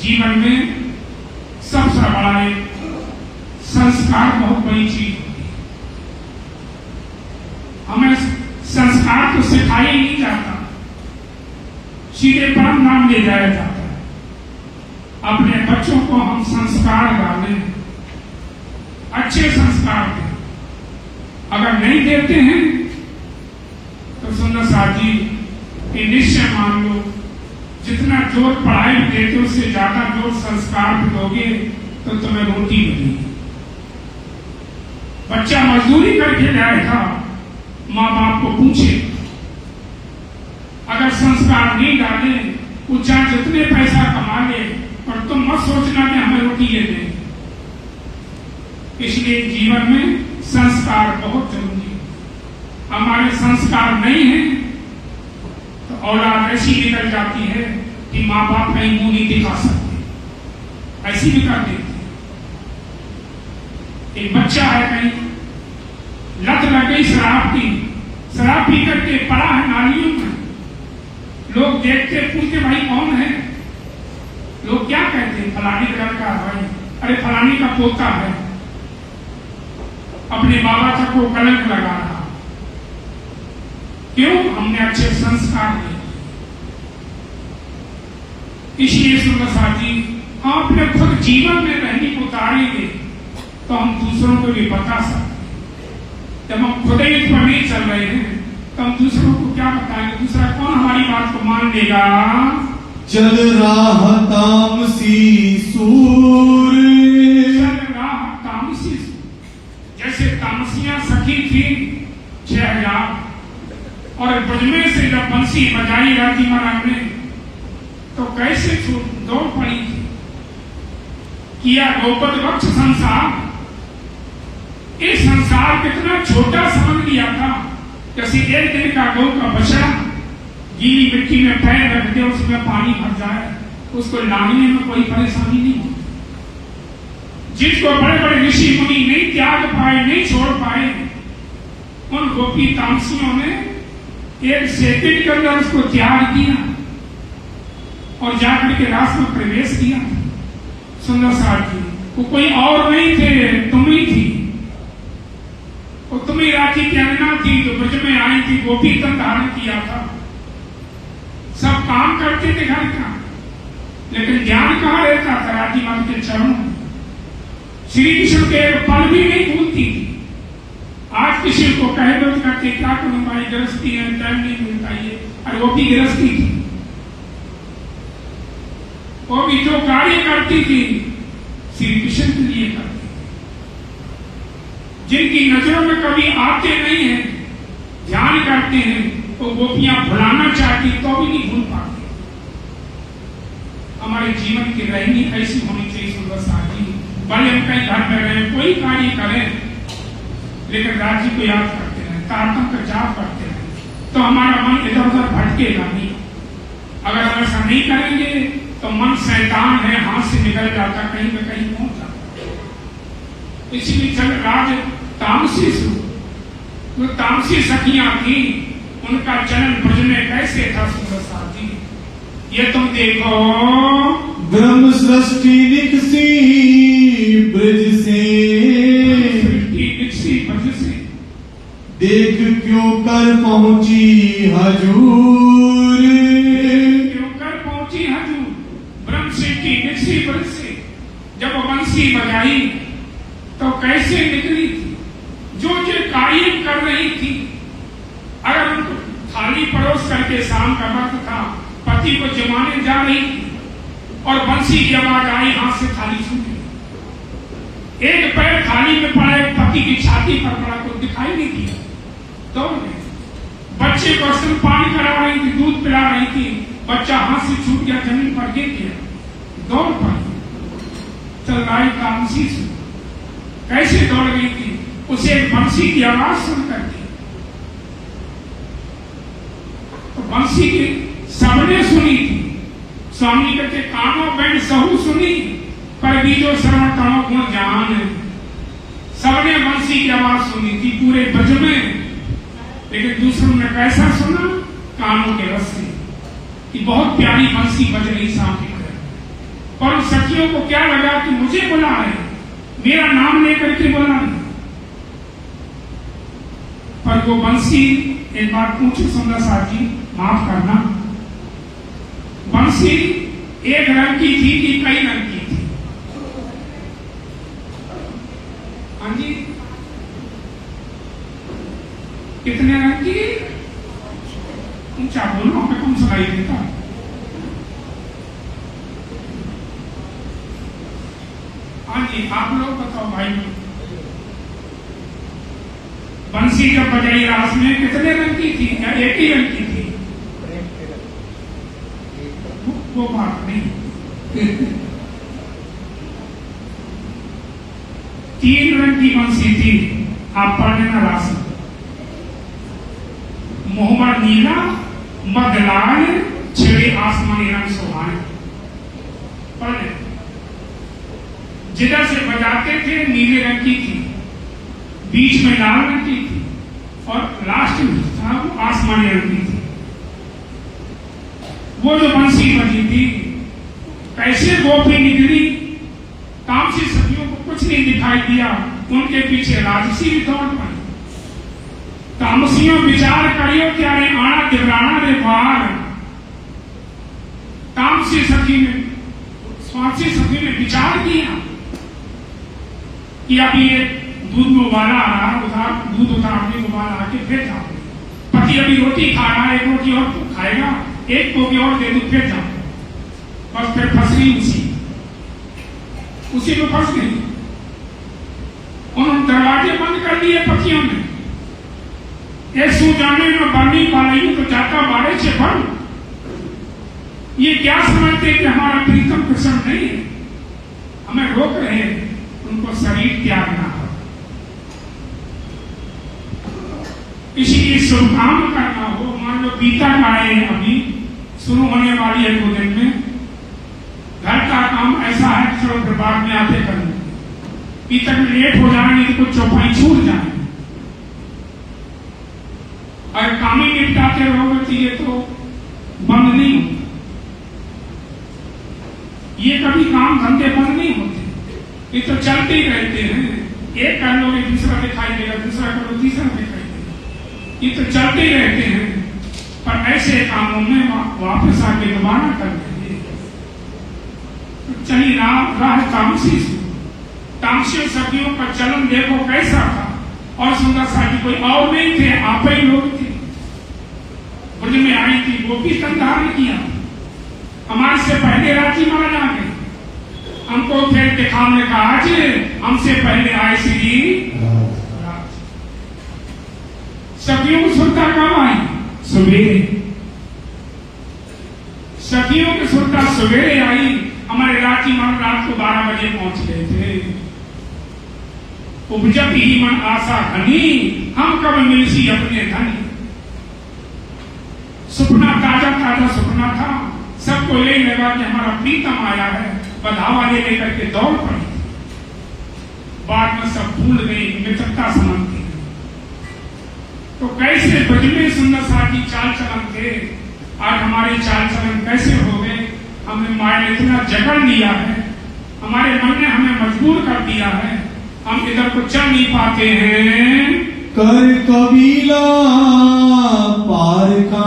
जीवन में सबसे बड़ा एक संस्कार बहुत बड़ी चीज होती है। हमें संस्कार तो सिखाया ही नहीं जाता, सीधे परम नाम ले जाया जाता है। अपने बच्चों को हम संस्कार डालें, अच्छे संस्कार दें। अगर नहीं देते हैं तो सुंदर साहब जी कि निश्चय मान लो, जितना जोर पढ़ाई में देते उससे ज्यादा जोर संस्कार में दोगे तो तुम्हें रोटी मिलेगी। बच्चा मजदूरी करके जाएगा, माँ बाप को पूछे, अगर संस्कार नहीं डाले, वो चाहे जितने पैसा कमा ले, पर तुम मत सोचना कि हमें रोटी ये दे। इसलिए जीवन में संस्कार बहुत जरूरी है। हमारे संस्कार नहीं है तो औलाद ऐसी निकल जाती है कि माँ बाप कहीं मुंह नहीं दिखा सकते, ऐसी भी कर देती है। एक बच्चा है, कहीं लत लग गई शराब की, शराब पी करके पड़ा है नालियों में। लोग देखते, पूछते भाई कौन है? लोग क्या कहते हैं? फलानी का लड़का है भाई, अरे फलानी का पोता है। अपने बाबा तक को कलंक लगा रहा। क्यों? हमने अच्छे संस्कार दिए। इसलिए सुंदर साहब जी, हम अपने खुद जीवन में रहने को उतारेंगे तो हम दूसरों को भी बता सकते हैं। जब हम खुद ही इस पर नहीं चल रहे हैं तो हम दूसरों को क्या बताएंगे? दूसरा कौन हमारी बात को मान लेगा? चल राह तामसी सूर, चल राह तामसी सूर। जैसे तामसियां सखी थी 6000, और ब्रजमे से जब बंसी बजाई राजी महाराज ने तो कैसे दौड़ पड़ी थी। किया गोपद वक्ष संसार, इस संसार कितना छोटा समझ लिया था। जैसे एक दिन का गौ का बछड़ा गीली मिट्टी में पैर रख दे, उसमें पानी भर जाए, उसको लांघने में कोई परेशानी नहीं होती। जिसको बड़े बड़े ऋषि मुनि नहीं त्याग पाए, नहीं छोड़ पाए, उन गोपी तामसियों ने 1 सेकंड के अंदर उसको त्याग किया और जाकर के रास में प्रवेश किया। सुंदर साहब जी, वो कोई और नहीं थे, तुम ही थी। और तुम्ही राखी की अंगना थी जो ब्रज में आई थी, गोपी तन धारण किया था। सब काम करते थे घर का, लेकिन ध्यान कहाँ रहता था? राजी माता के चरणों में। श्री कृष्ण के पल भी नहीं भूलती थी। आज किसी को कहे दो करते क्या करूं भाई, गृहस्थी है, टाइम नहीं मिलता ये, अरे वो भी गृहस्थी थी। वो भी जो कार्य करती थी श्री कृष्ण के लिए करती थी। जिनकी नजरों में कभी आते नहीं है, ध्यान करते हैं, तो गोपियां भुलाना चाहती तो भी नहीं भूल पाती। हमारे जीवन की रहनी ऐसी होनी चाहिए सुंदर साथ जी, भले हम कहीं घर में रहे, कोई कार्य करें, लेकिन राज्य को याद करते रहे, तारतम का जाप करते रहे, तो हमारा मन इधर उधर भटकेगा नहीं। अगर हम ऐसा नहीं करेंगे तो मन शैतान है, हाथ से निकल जाता, कहीं न कहीं पहुंच जाता। इसीलिए चल राज तामसी जो तामसी सखियां थी, उनका चलन ब्रज में कैसे था सुंदर साथ जी, ये तुम देखो। ब्रह्म सृष्टि निकसी ब्रज से, सृष्टि निकसी ब्रज से, देख क्यों कर पहुंची हजूर, क्यों कर पहुंची हजूर। ब्रह्म सृष्टि निकसी ब्रज से, जब बंसी बजाई तो कैसे निकली थी? जो कार्य कर रही थी, अगर उनको थाली परोस करके शाम का वक्त था, पति को जमाने जा रही थी और बंसी की आवाज आई, हाथ से थाली छूट गई। एक पैर थाली में पड़ा, पति की छाती पर पड़ा, को दिखाई नहीं दिया, दौड़ गए। बच्चे को स्तनपान करा रही थी, दूध पिला रही थी, बच्चा हाथ से छूट गया, जमीन पर गिर गया, दौड़ पड़ी। चल रही तामसी से कैसे दौड़ गई थी? उसे बंसी की आवाज सुन करके, तो बंसी की सबने सुनी थी। स्वामी कहते कानों बैंड सहु सुनी, पर बीजो श्रवण करो गुण जान। सबने बंसी की आवाज सुनी थी पूरे ब्रज में, लेकिन दूसरों ने कैसा सुना? कानों के रस से, कि बहुत प्यारी बंसी बज रही सामने। पर सखियों को क्या लगा कि मुझे बुला है, मेरा नाम लेकर के बुला है। पर वो बंसी, एक बात पूछो सुंदर साथ जी, माफ करना, बंसी एक रंग की थी कि कई रंग की थी? हाँ जी, कितने रंग की? ऊंचा बोलो, हमें कौन सुनाई देता। हाँ जी, आप लोग बताओ भाई, बंसी जब बजाई रास में कितने रंग की थी या एक ही रंग की थी? वो बात नहीं। 3 रंग की बंसी थी। आप पढ़ लेना रास में, मोहम्मद नीला, मदलाल, छिड़े आसमानी रंग सुहाने। पढ़ ले, जिधर से बजाते थे नीले रंग की थी, बीच में लाल रंग की थी, और लास्ट में था वो आसमानी रंग की थी। वो जो बंसी बजी थी, कैसे गोपी निकली, तामसी सखियों को कुछ नहीं दिखाई दिया, उनके पीछे राजसी भी दौड़ पड़ी। तामसियों विचार करियो क्यारे आना दिवराना रे बार। तामसी सखी ने, स्वासी सखी ने विचार किया कि अभी ये दूध में उबाला आ रहा, दूध उतारने को उबाला आके फिर जाओ। पति अभी रोटी खा रहा है, एक रोटी और तो खाएगा, एक कोकी और दे दो फिर जाओ। बस फिर फंस गई उसी में फंस गई। उन्होंने दरवाजे बंद कर दिए पतियों ने। ये सू जाने में बनी पाई तो जाता बारे से बन। ये क्या समझते कि हमारा प्रीतम कृष्ण नहीं है, हमें रोक रहे हैं, उनको शरीर त्यागना हो। इसीलिए शुभ काम करना हो, मान लो गीता गाए अभी शुरू होने वाली है 2 दिन में, घर का काम ऐसा है कि चलो बाद में आते करेंगे, तक लेट हो जाएंगे तो कुछ चौपाई छूट जाएंगे। अगर काम ही निपटाते रहोगे तो ये तो बंद नहीं होता, ये कभी काम धंधे बंद नहीं होते, ये तो चलते ही रहते हैं। एक कर लोगे दूसरा दिखाई देगा, दूसरा करो तीसरा दिखाई देगा, ये तो चलते ही रहते हैं। पर ऐसे कामों में वापस आके दोबारा कर देंगे। तो चली राह तामसी से तामसी सखियों का चलन देखो कैसा था। और सुंदर साथी कोई और नहीं थे, आप ही लोग थे। ब्रज में आई थी, वो भी तन धारण किया। हमारे से पहले राजी महाराज आ गए, हमको फिर दिखाने का आज हमसे पहले आए श्री राज। सखियों की सुरता कब आई? सवेरे। सखियों की सुरता सवेरे आई। हमारे राजी महाराज रात को 12 बजे पहुंच गए थे। उपजत ही मन आशा घनी, हम कब मिलसी अपने धनी। सपना ताजा ताजा सपना था, सबको ले लगा कि हमारा प्रीतम आया है, बधावा ले लेकर के दौड़ पड़ी। बाद में सब भूल गई, मित्रता समझती। तो कैसे बजने सुंदर साथी चाल चलन थे, आज हमारे चाल चलन कैसे हो गए? हमें माया ने इतना जकड़ लिया है, हमारे मन ने हमें मजबूर कर दिया है, हम इधर को चल नहीं पाते हैं। कर कबीला पार का,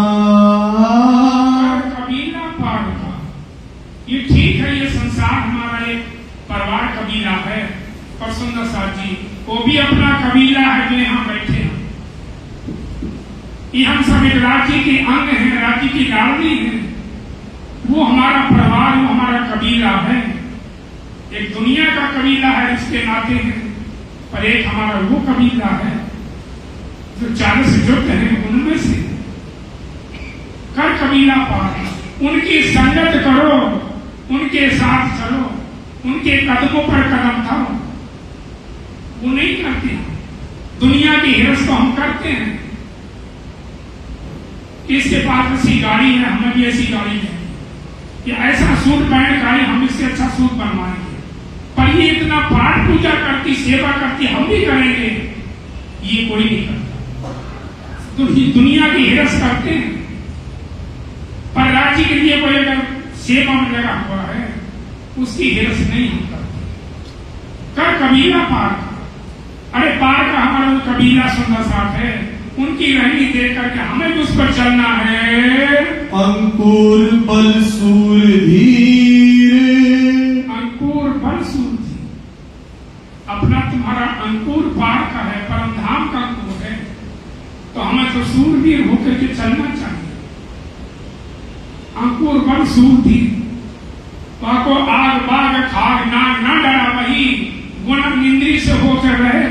कबीला पार का। ये ठीक है, ये संसार हमारा एक परिवार कबीला है। और सुंदर साथी वो भी अपना कबीला है, जो यहाँ बैठे हैं। ये हम सब एक राज्य के अंग हैं, राज्य की लाडली है। वो हमारा परिवार, वो हमारा कबीला है। एक दुनिया का कबीला है, इसके नाते हैं, पर एक हमारा वो कबीला है जो 40 जुट हैं, उनमें से कर कबीला पार। उनकी संगत करो, उनके साथ चलो, उनके कदमों पर कदम धरो। वो नहीं करते, दुनिया की हिरस तो हम करते हैं। इसके पास ऐसी गाड़ी है, हमें भी ऐसी गाड़ी है, कि ऐसा सूट पहन गाड़ी, हम इससे अच्छा सूट बनवाएंगे। पर ये इतना पाठ पूजा करती, सेवा करती, हम भी करेंगे, ये कोई नहीं करता। तो दुनिया की हिरस करते हैं, पर राज्य के लिए कोई अगर सेवा में लगा हुआ है, उसकी हिरस नहीं हम करते। कर कबीला पार। अरे पार का हमारा वो कबीला सुंदर साथ है, उनकी रहनी देख करके हमें भी उस पर चलना है। अंकुर बल सूर धीरे, अंकुर बल सूर धीरे। अपना तुम्हारा अंकुर पार का है, परम धाम का अंकुर है, तो हमें तो सूरवीर होकर के चलना चाहिए। अंकुर बल सूर धीरे। को आग बाग खाग नाग ना डरा वही, गुण इंद्री से होकर रहे,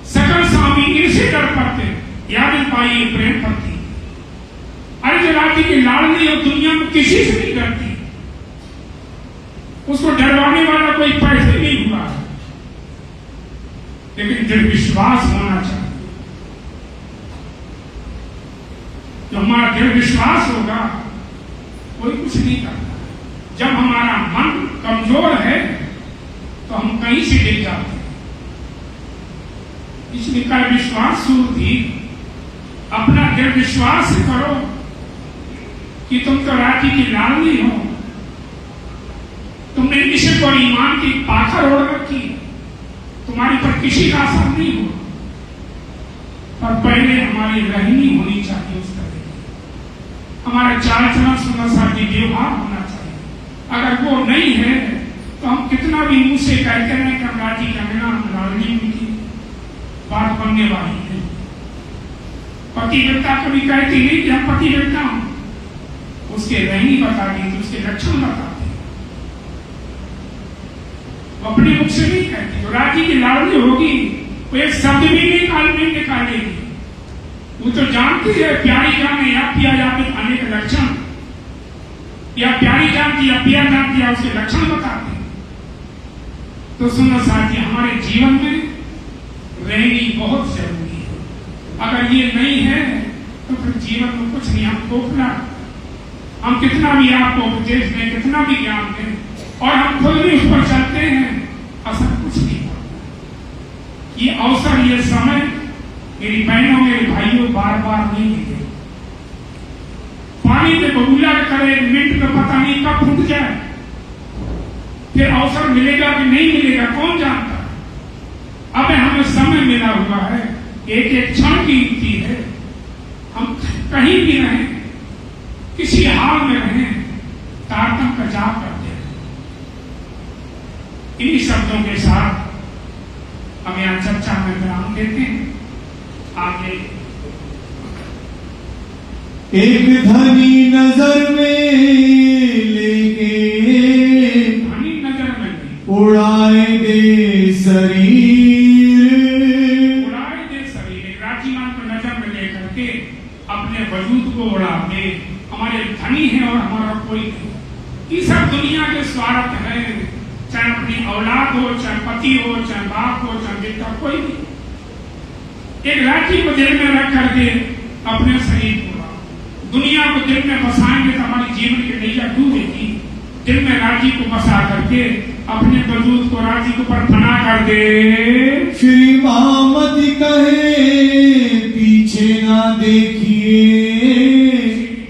सकल स्वामी इनसे डर पड़ते, याद पाइए प्रेम पड़ती। अरे जो राज्य की लाडली और दुनिया में किसी से नहीं डरती, उसको डरवाने वाला कोई पैसे नहीं हुआ है, लेकिन दृढ़ विश्वास होना चाहिए। जो हमारा दृढ़ विश्वास होगा, कोई कुछ नहीं करता। जब हमारा मन कमजोर है, तो हम कहीं से गिर जाते हैं। इसलिए कर विश्वास सूरधि, अपना दृढ़ विश्वास से करो कि तुम तो राज्य की लाडली हो। तुमने इश्क और ईमान की पाखर ओढ़ रखी, तुम्हारी पर किसी का असर नहीं हो, पर पहले हमारी रहनी होनी चाहिए। उस तरह हमारा चाल चलन सुंदर साथी व्यवहार होना चाहिए। अगर वो नहीं है, तो हम कितना भी मुंह से कहते हैं कि हम राज्य के अंगना लाडली की बात बनने वाली है। पतिव्रता कभी कहती नहीं कि हम पतिव्रता हूं, उसके रहनी बता दी, तो उसके लक्षण बताते, वो अपने मुख से नहीं कहती। तो राज्य की लाडली होगी, वो एक शब्द भी निकालेगी। वो तो जानती है, प्यारी जान या पिया जाते अनेक लक्षण, या प्यारी जानती या पिया जानती है, उसके लक्षण बताते। तो सुनो साथी, हमारे जीवन में रहनी बहुत जरूरी है। अगर ये नहीं है, तो फिर जीवन में कुछ नहीं। हम खोखला, हम कितना भी आपको उपदेश दें, कितना भी ज्ञान दें, और हम खुद भी उस पर चलते हैं, असर कुछ नहीं होता। ये अवसर, ये समय मेरी बहनों, मेरे भाइयों, बार बार नहीं मिले। पानी में बबूला करे, मिनट में पता नहीं कब फूट जाए, फिर अवसर मिलेगा कि नहीं मिलेगा, कौन जानता। अब हमें समय मिला हुआ है, एक एक क्षण कीमती है। हम कहीं भी रहें, किसी हाल में रहें, तारतम का जाप करते हैं। इन्हीं शब्दों के साथ हम यहाँ चर्चा में विराम देते हैं। आगे एक धनी नजर में लेके, धनी नजर में उड़ाए दे शरीर, उड़ाए दे शरीर, राज्यमान को नजर में लेकर के अपने वजूद को उड़ा दे। हमारे धनी है और हमारा कोई नहीं। ये सब दुनिया के स्वार्थ है, चाहे अपनी औलाद हो, चाहे पति हो, चाहे बाप हो, चाहे बेटा, कोई नहीं। एक राज्य को दिल में रख करके अपने शरीर को, दुनिया को दिल में बसाएंगे तो हमारी जीवन की नैया डूबेगी। दिल में राजी को बसा करके अपने वजूद को राजी को पर फना कर दे। श्री महामती कहे पीछे ना देखिए,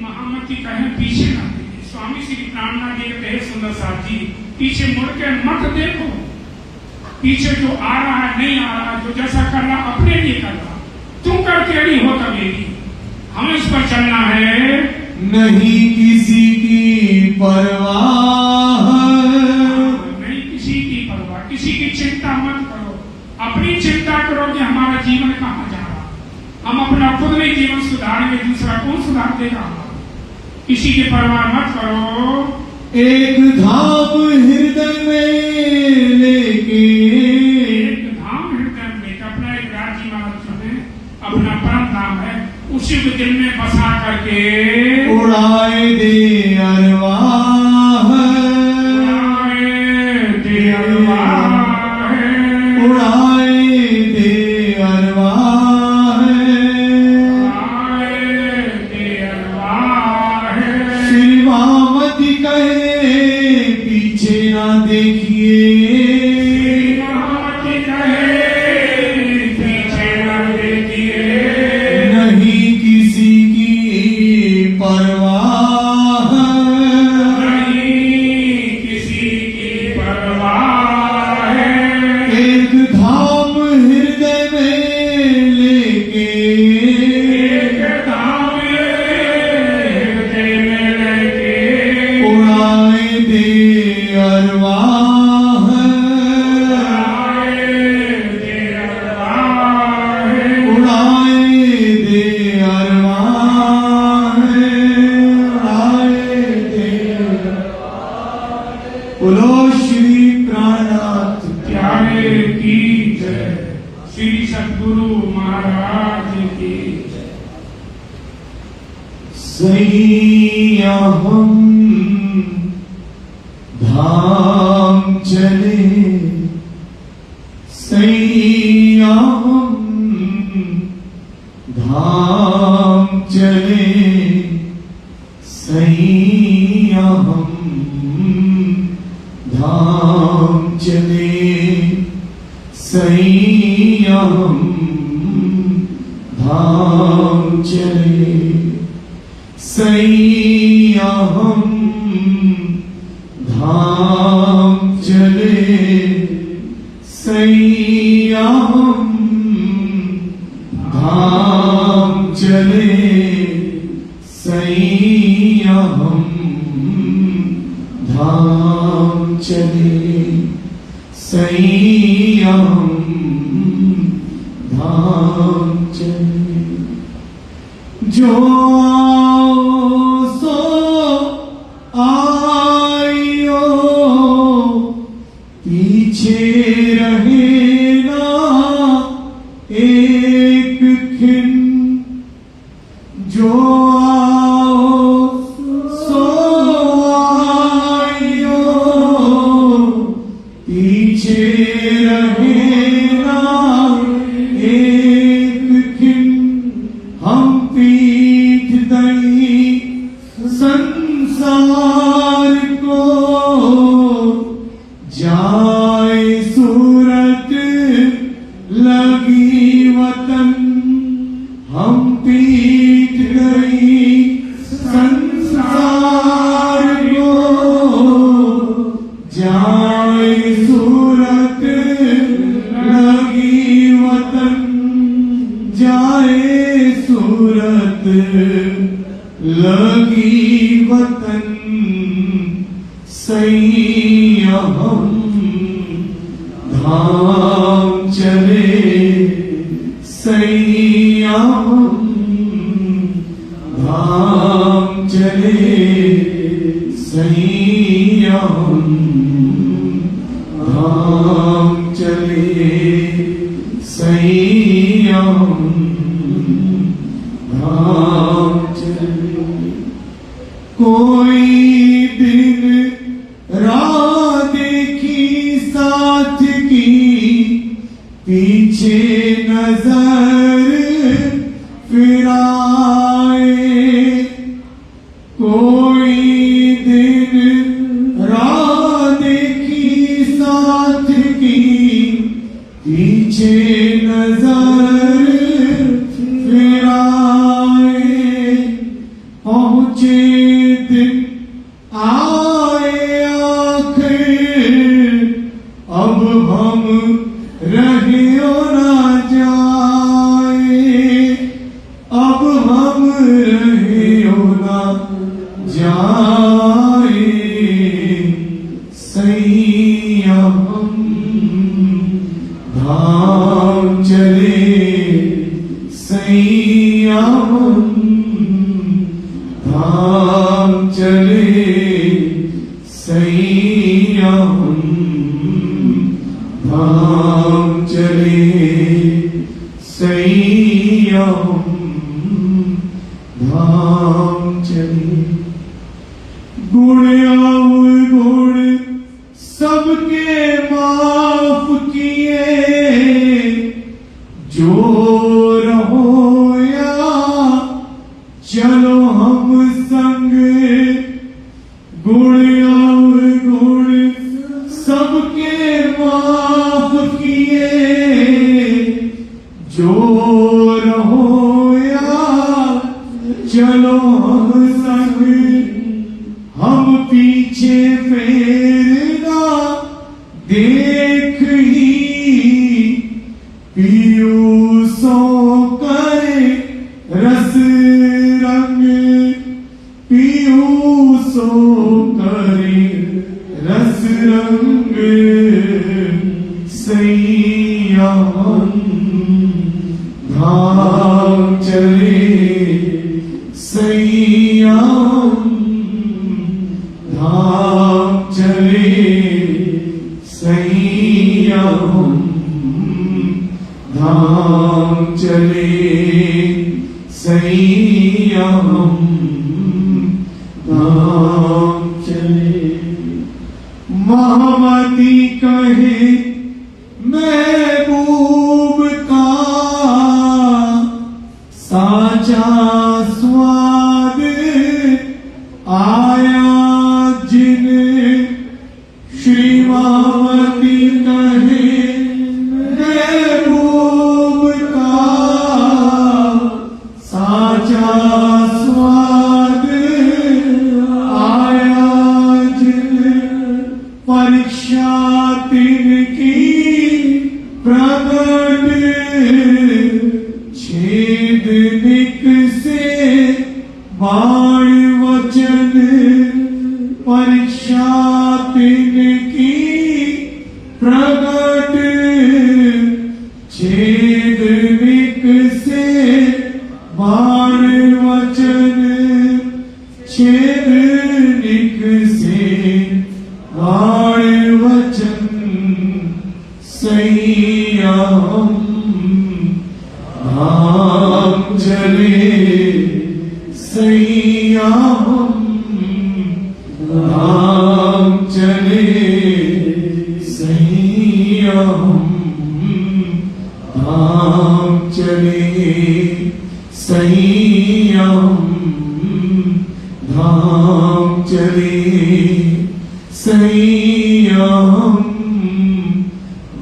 महामती कहे पीछे ना देखिए। स्वामी श्री प्राणनाथ जी कहे सुंदर साथ जी, पीछे मुड़ के मत देखो। पीछे जो आ रहा है नहीं आ रहा, जो जैसा कर रहा अपने लिए कर रहा, तुम करके नहीं हो कभी। हमें इस पर चलना है, नहीं किसी की परवाह, नहीं किसी की परवाह, किसी की चिंता मत करो। अपनी चिंता करो कि हमारा जीवन कहाँ जा रहा। हम अपना खुद नहीं जीवन सुधारेंगे, दूसरा कौन सुधार देगा। किसी की परवाह मत करो। एक धाम हृदय में लेके, एक धाम हृदय में, अपना एक राज्य में अपना परम धाम है, उसी को दिल में बसा करके उड़ाए दे अरवाह, उड़ाए दे अरवाह, उड़ाए दे अरवाह, उड़ाए दे अरवाह। श्री महामती कहे पीछे ना देखिए, महामती कहे पीछे ना देखिए, नहीं किसी की परवाह, नहीं किसी की परवाह है। एक धाम हृदय में लेके, एक धाम हृदय में लेके उड़ाए दे अरवाह, उड़ाए दे अरवाह, उड़ाए दे अरवाह, उड़ाए दे अरवाह। बोलो श्री प्राणनाथ प्यारे की जय, श्री सद्गुरु महाराज की जय। सैया हम धाम चले, सैया हम धाम चले, सैया हम धाम चले, सैया हम धाम चले, सैया हम धाम चले, सैया हम धाम चले, सैया हम धाम चले, सैया हम धाम चले। जो सो आइयो पीछे रहे ना एक खिन, जो आओ सो आइयो पीछे रहे ना एक खिन, हम पीठ दई संसार को जाए सूरत लगी वतन, हम पीठ गई संसार को जाए सूरत लगी वतन, जाए सूरत लगी सैया हम धाम चले, सैया हम धाम चले। कोई दिन राह देखी साथ की, पीछे नजर फिराए। कोई दिन राह देखी साथ की, पीछे नजर फिराए। पहुंचे दिन आए आखिर, अब हम रहे न जाए, अब हम रहे न जाए। सैया हम धाम चले, सैया हम धाम चले, सैया हम धाम चले, सैया हम धाम चले। गुण अवगुण सबके माफ किए, जो रहो या चलो हम संग। गुण अवगुण सबके माफ किए, जो रहो या चलो हम संग। हम पीछे फेरना देख ही, पीयूषों करे रस रंग, पीयूषों करे रस रंग। सैया हम धाम चले, सैया हम धाम चले, सैया हम धाम चले, सैया हम धाम चले। महामती कहे महबूब का, साचा स्वाद आया जिन। श्री महामती कहे महबूब का, साचा स्वाद आया जिन। परीक्षा तिनकी प्रगट, छेद निक से बाण वचन। परीक्षा तिनकी प्रगट, छेद निक से बाण वचन। छेद निक से बाण वचन। सैया हम धाम चले, सैया हम धाम चले, सैया हम धाम चले, सैया हम धाम चले, सैया हम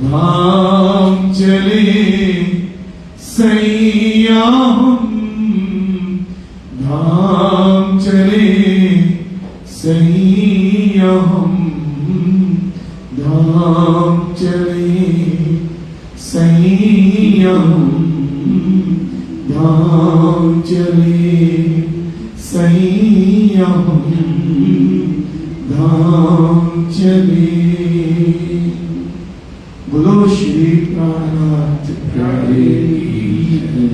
धाम चले, सैया हम धाम चले, सैया हम धाम चले, सैया हम धाम चले, सैया हम धाम चले। बोलो श्री प्राणनाथ प्यारे की जय।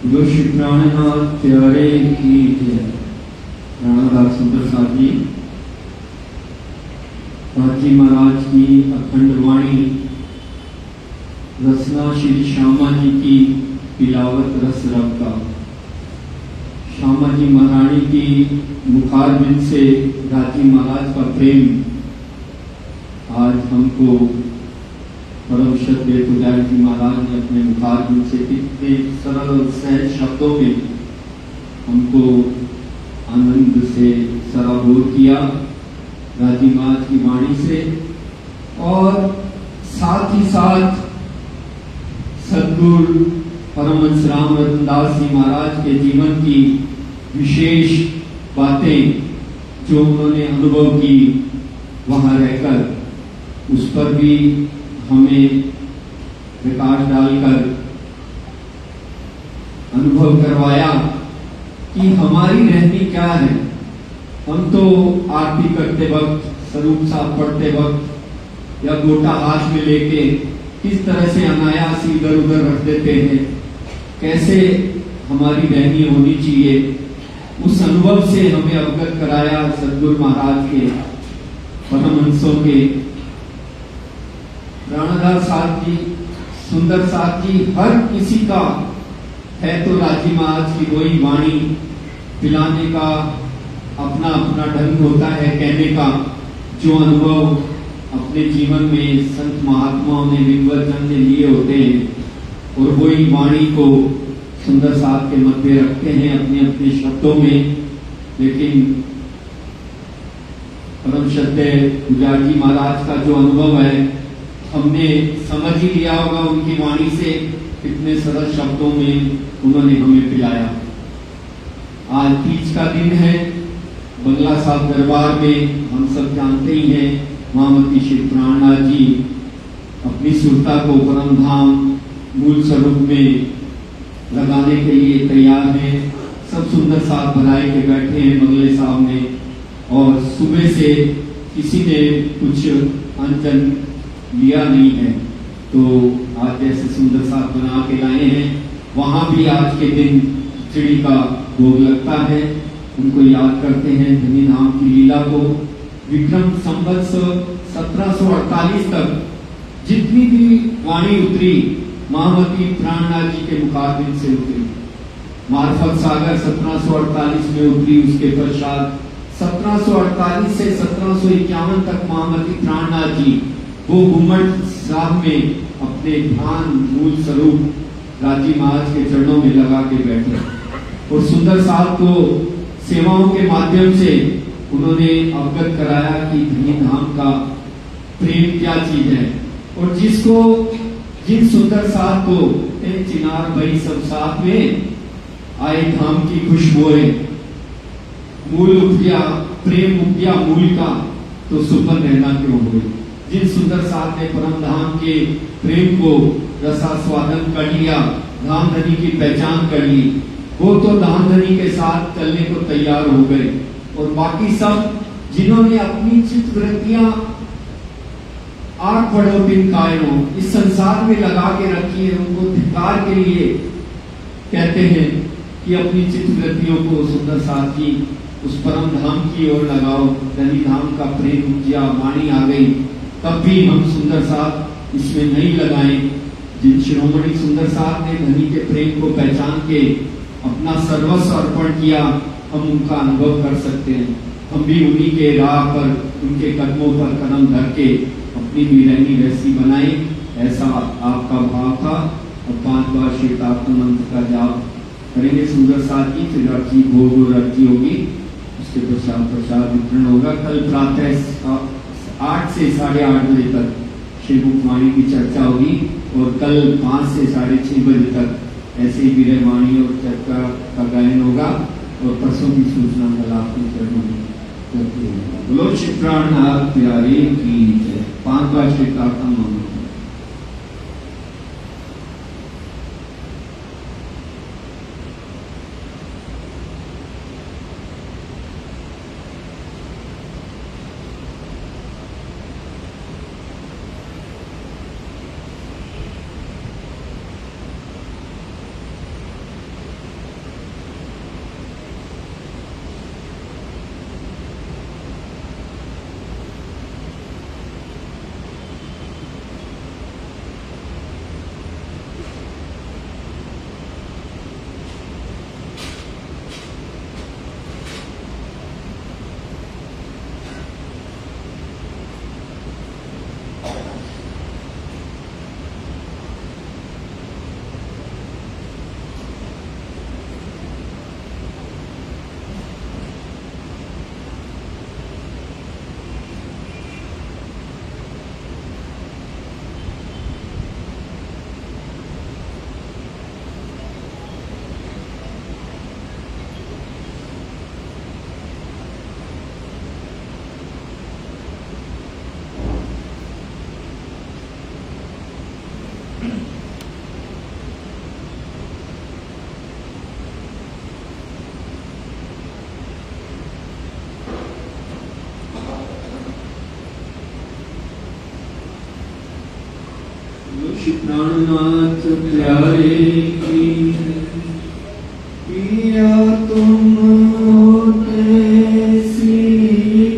जो श्री प्राणनाथ प्यारे की जय। प्राणनाथ सुंदर साहब जी राजी महाराज की अखंड वाणी रचना श्री श्यामा जी की तिलावत रस रब का। श्यामा जी महारानी की मुखारबिंद से राजी महाराज का प्रेम आज हमको परम श्रद्धेय पुजारी जी महाराज ने अपने मुखारबिंद से कितने सरल सहज शब्दों में हमको आनंद से सराबोर किया राजी महाराज की वाणी से, और साथ ही साथ सद्गुरु परमहंस राम रतनदास जी महाराज के जीवन की विशेष बातें जो उन्होंने अनुभव की वहां रहकर उस पर भी हमें प्रकाश डालकर अनुभव करवाया कि हमारी रहनी क्या है। हम तो आरती करते वक्त, स्वरूप साहब पढ़ते वक्त या गोटा हाथ में लेके किस तरह से अनायास इधर उधर रख देते हैं, कैसे हमारी रहनी होनी चाहिए, उस अनुभव से हमें अवगत कराया सद्गुरु महाराज के परमहंसों के। प्राणदास साहब जी, सुंदर साहब जी, हर किसी का है तो राजी महाराज की वही वाणी पिलाने का अपना अपना ढंग होता है कहने का, जो अनुभव अपने जीवन में संत महात्माओं ने विद्वजन ने लिए होते हैं और वही वाणी को सुंदर साहब के मध्य रखते हैं अपने अपने शब्दों में। लेकिन परम श्रद्धेय पुजारी जी महाराज का जो अनुभव है हमने समझ ही लिया होगा उनकी वाणी से, कितने सरल शब्दों में उन्होंने हमें पिलाया। आज तीज का दिन है, बंगला साहब दरबार में हम सब जानते ही हैं महामती श्री प्राणनाथ जी अपनी सुरता को परम धाम मूल स्वरूप में लगाने के लिए तैयार हैं। सब सुंदर साहब बनाए के बैठे हैं बंगले साहब में, और सुबह से किसी ने कुछ अंजन लिया नहीं है, तो आज जैसे सुंदर साहब बना के लाए हैं वहां भी आज के दिन खिचड़ी का भोग लगता है। उनको याद करते हैं धनी धाम की लीला को। विक्रम संवत 1748 तक जितनी भी वाणी उतरी महामती प्राणनाथ जी के मुखारबिंद से उतरी। मार्फत सागर 1748 में उतरी, उसके पश्चात 1748 से 1751 तक महामती प्राणनाथ जी वो घुमट साहब में अपने ध्यान मूल स्वरूप राजी महाराज के चरणों में लगा के बैठे, और सुंदर साहब को सेवाओं के माध्यम से उन्होंने अवगत कराया कि धनी धाम का प्रेम क्या चीज है। और जिसको जिन सुंदर साहब को चिनार भाई सब साथ में आए धाम की खुशबुएं, मूल उपजा प्रेम उपजा मूल का, तो सुपन रहना क्यों हुए। जिन सुंदर साहब ने परम धाम के प्रेम को रसास्वादन कर लिया, धाम धनी की पहचान कर ली, वो तो धाम धनी के साथ चलने को तैयार हो गए। और बाकी सब जिन्होंने अपनी चित्त वृत्तियां आठ पड़ोतिन कायरों इस संसार में लगा के रखी है, उनको धिक्कार के लिए कहते हैं कि अपनी चित्त वृत्तियों को सुंदर साथ की उस परम धाम की ओर लगाओ। धनी धाम का प्रेम उपजा वाणी आ गई, तब भी हम सुंदर साथ इसमें नहीं लगाए। जिन शिरोमणि सुंदर साहब ने धनी के प्रेम को पहचान के अपना सर्वस्व अर्पण किया, हम उनका अनुभव कर सकते हैं। हम भी उन्हीं के राह पर, उनके कदमों पर कदम धर के अपनी भी रहनी वैसी बनाए, ऐसा आपका भाव था। और 5 बार श्री तात्म मंत्र का जाप करेंगे सुंदर साथ की, फिर अर्जी भोग और अर्जी होगी, उसके पश्चात प्रसाद वितरण होगा। कल प्रातः 8 से 8:30 बजे तक श्री मुखवाणी की चर्चा होगी, और कल 5 से 6:30 बजे तक ऐसे ही विरह वाणी और चर्चा का गायन होगा। और परसों की सूचना कल आपके चरणों में करती है। बोलो श्री प्राणनाथ प्यारे की जय। 5 बार श्री तात्म मंत्र। प्राणनाथ प्यारे की पिया तुम होते सी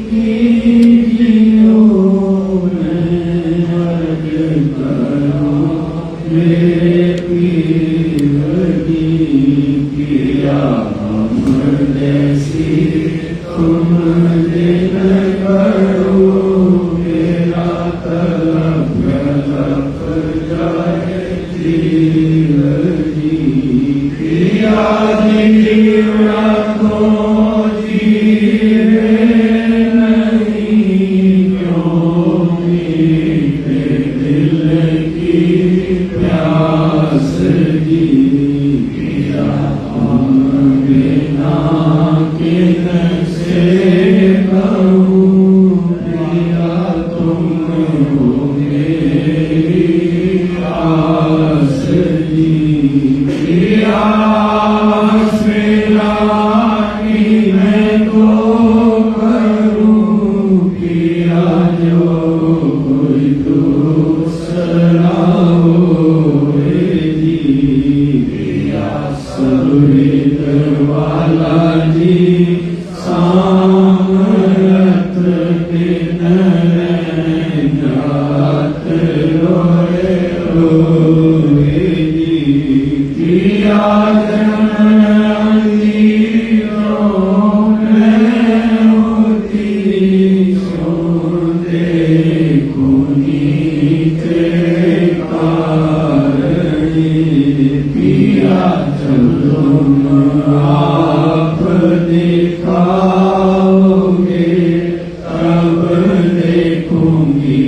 कीजियो मेरे पीवरी पिया देसी तुम दिन करो मेरा तलब जाए जीवरी पिया जीवा को जीवे नहीं क्यों मीठे दिल की प्यास जी पिया हम बिना किन से कहूँ पिया तुम हो मेरी आस जी पिया रानी मैं तो करूँ पिया जो कोई दूसरा होए जी पिया सुरत वाला जी सामरत दिन जात रोए रोए जी पिया जननी होती सो देखो नीचे कारणी पिया चलो आप दिखाओगे तब देखूंगी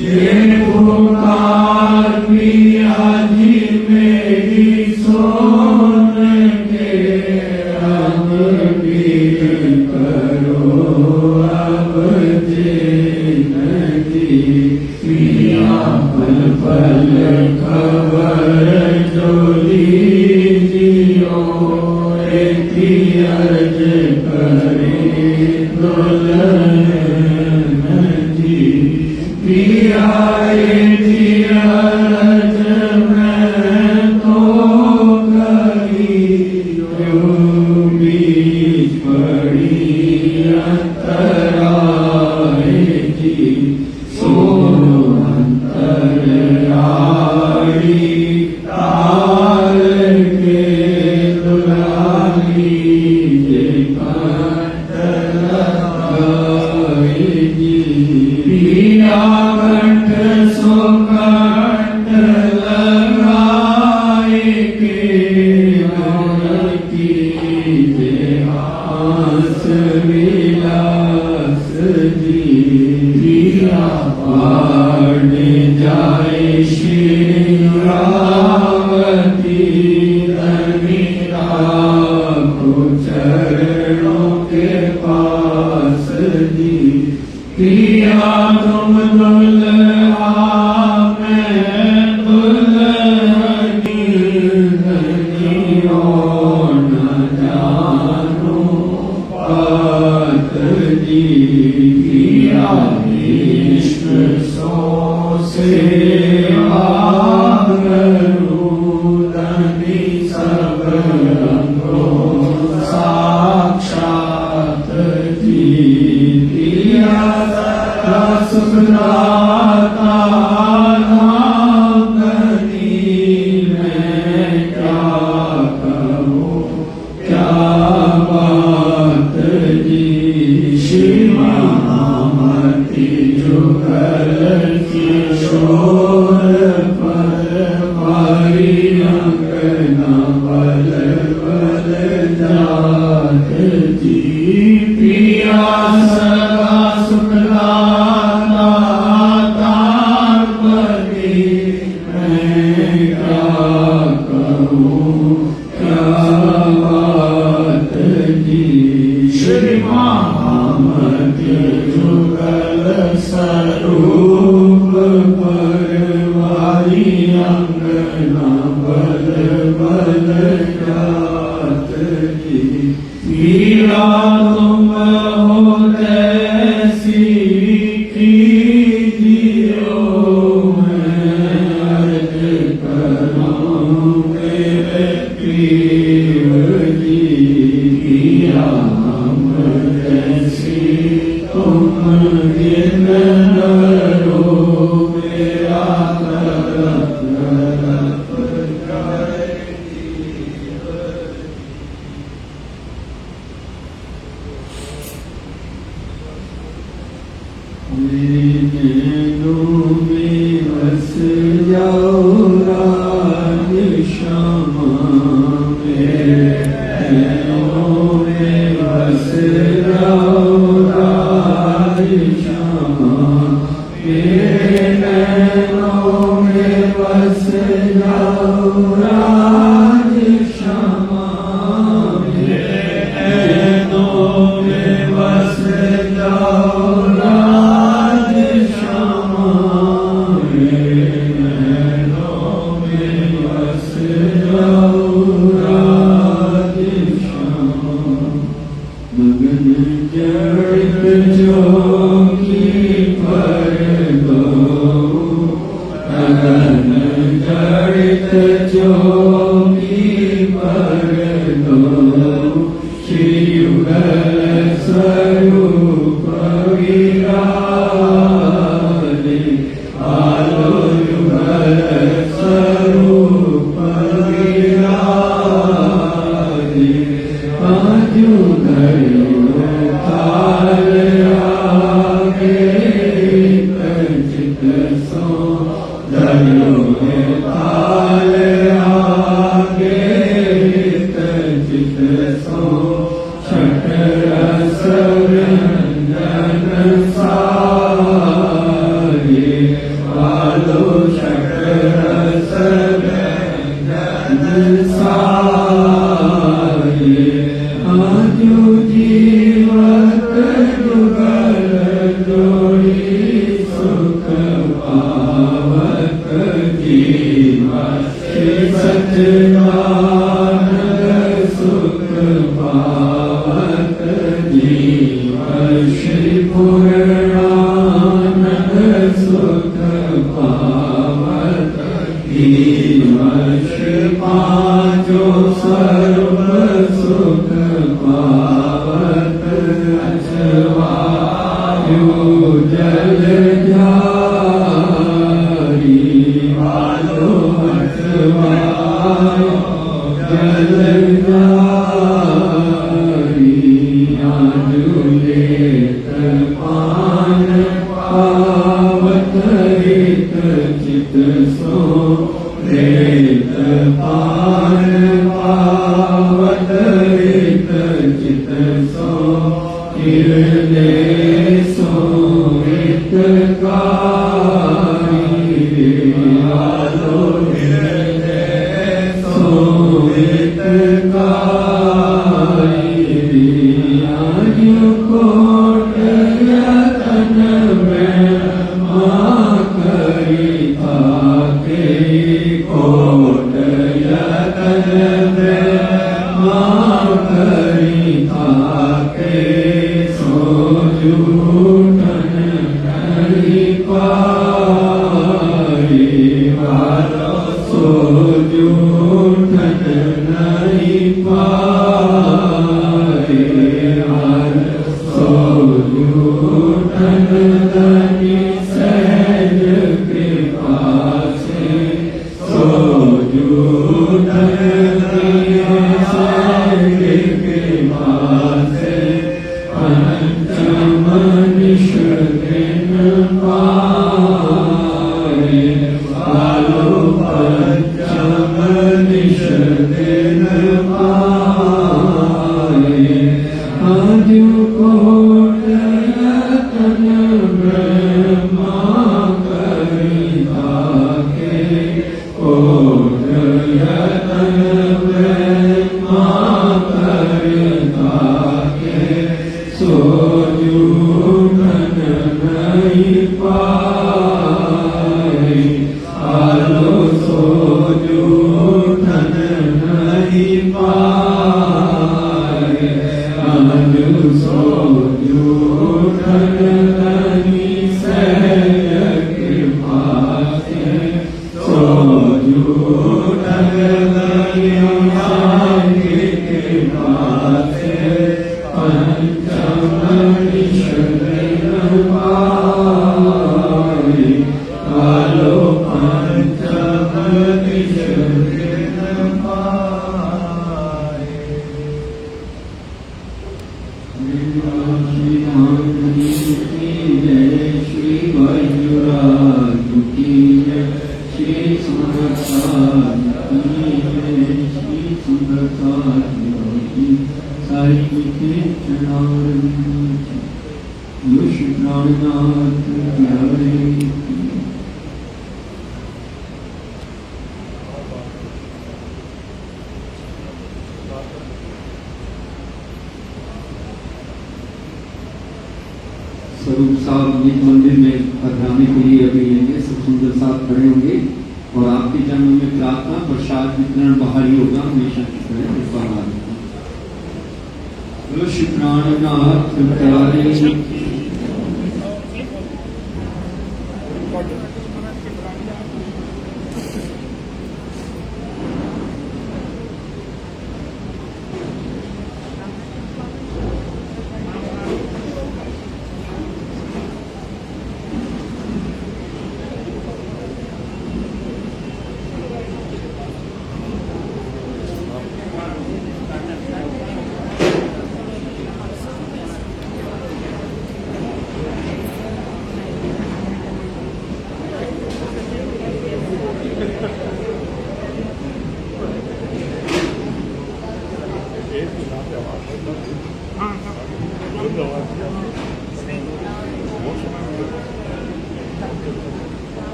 ये पुकार पिया जी मेरी सोन के अब भी करो अब जिंदगी पिया पल पल खबर जो लीजियो एक अर्ज करे दुल्हन जी पिया अर्ज मैं तो करी जो बीच पड़ी अंतराए जी सो अंतराई तार के दुलारी जे कंठ लगाए जी पिया कंठ सो कंठ लगाए के की जे हास विलास जी पिया पाड़ जाए शिरावती धनिरा को चरणों के पास जी पिया तुम दुल्हा मैं दुल्हनी धनियो न जानो पात जी पिया इश्क सो सेवा करूं धनी सब रंगों साक्षात जी पिया सुखदाता धनी मैं क्या कहूँ क्या बात जी शिवामती जुगल किशोर पर भाई अंगना बल बल जात जी पिया सदा सुखदाता तापति मैं क्या कहूँ क्या बात जी श्री महामती जुगल स्वरूप पर वाली अंगना बल बल जात जी पीड़ा तुम हो तैसी राम जैसी तुम दिन रो मेरा तरफ बस जाओ राज श्यामा बस जाओ राज श्यामा मेरे नैनों में बस जाओ राज श्यामा मेरे नैनों में बस जाओ राज श्यामा मेरे नैनों में बस जाओ राज श्यामा मगन जड़ित जोगी पर दो मगन जड़ित जोगी पर दो श्री युगल स्वरूप विराजे आलो युगल स्वरूप विराजे आजू धरियो ताल आगे चित सो धरियो ताल आगे चित सो छठ रस व्यंजन सारे आलो छठ रस व्यंजन सारे आजो जीवत जुगल जोड़ी सुख पावत जीवा सच्चिदानंद सुख पावत जीवा श्री पूर्णानंद सुख पावत जीवा श्री पांचो सर्व सुख पावत अचवायु जल जारी वालो अचवायु जल जारी आजुलेत पान पावत हित चित सो रेत पान पावत हित चित सो हिरले सो हितकारी आलो हिरले सो हितकारी आयु कोट यतन में माँ करी थाके कोट यतन में माँ करी थाके सो जूठन नहीं पारी वालो सो जूठन नहीं पारी सो जूठन नहीं सहज कृपा से सो जूठन नहीं सहज कृपा से पंचम निष्कृन पारे आलो पंचम निष्कृन पारे आजु कोट यतन ब्रह्मा करी थाके कोट यतन ब्रह्मा करी थाके सो जूठन नहीं पाए आलो सो जूठन नहीं पाए आजू सो पंचमणि शरण पाए, कालो पंचमणि शरण पाए। श्री माधवी की जय, श्री वज्रराज की जय, श्री सुदर्शन की जय, श्री सुदर्शन की साई के चरणारविंद, यश प्राणनाथ प्यारे की। स्वरूप साहब निज मंदिर में पधराने के लिए अभी लेंगे, सब सुंदर साथ खड़े होंगे और आपके जन्म में प्रार्थना प्रसाद वितरण बाहर ही होगा, हमेशा की तरह कृपा मांगते हैं। श्री प्राणनाथ प्यारे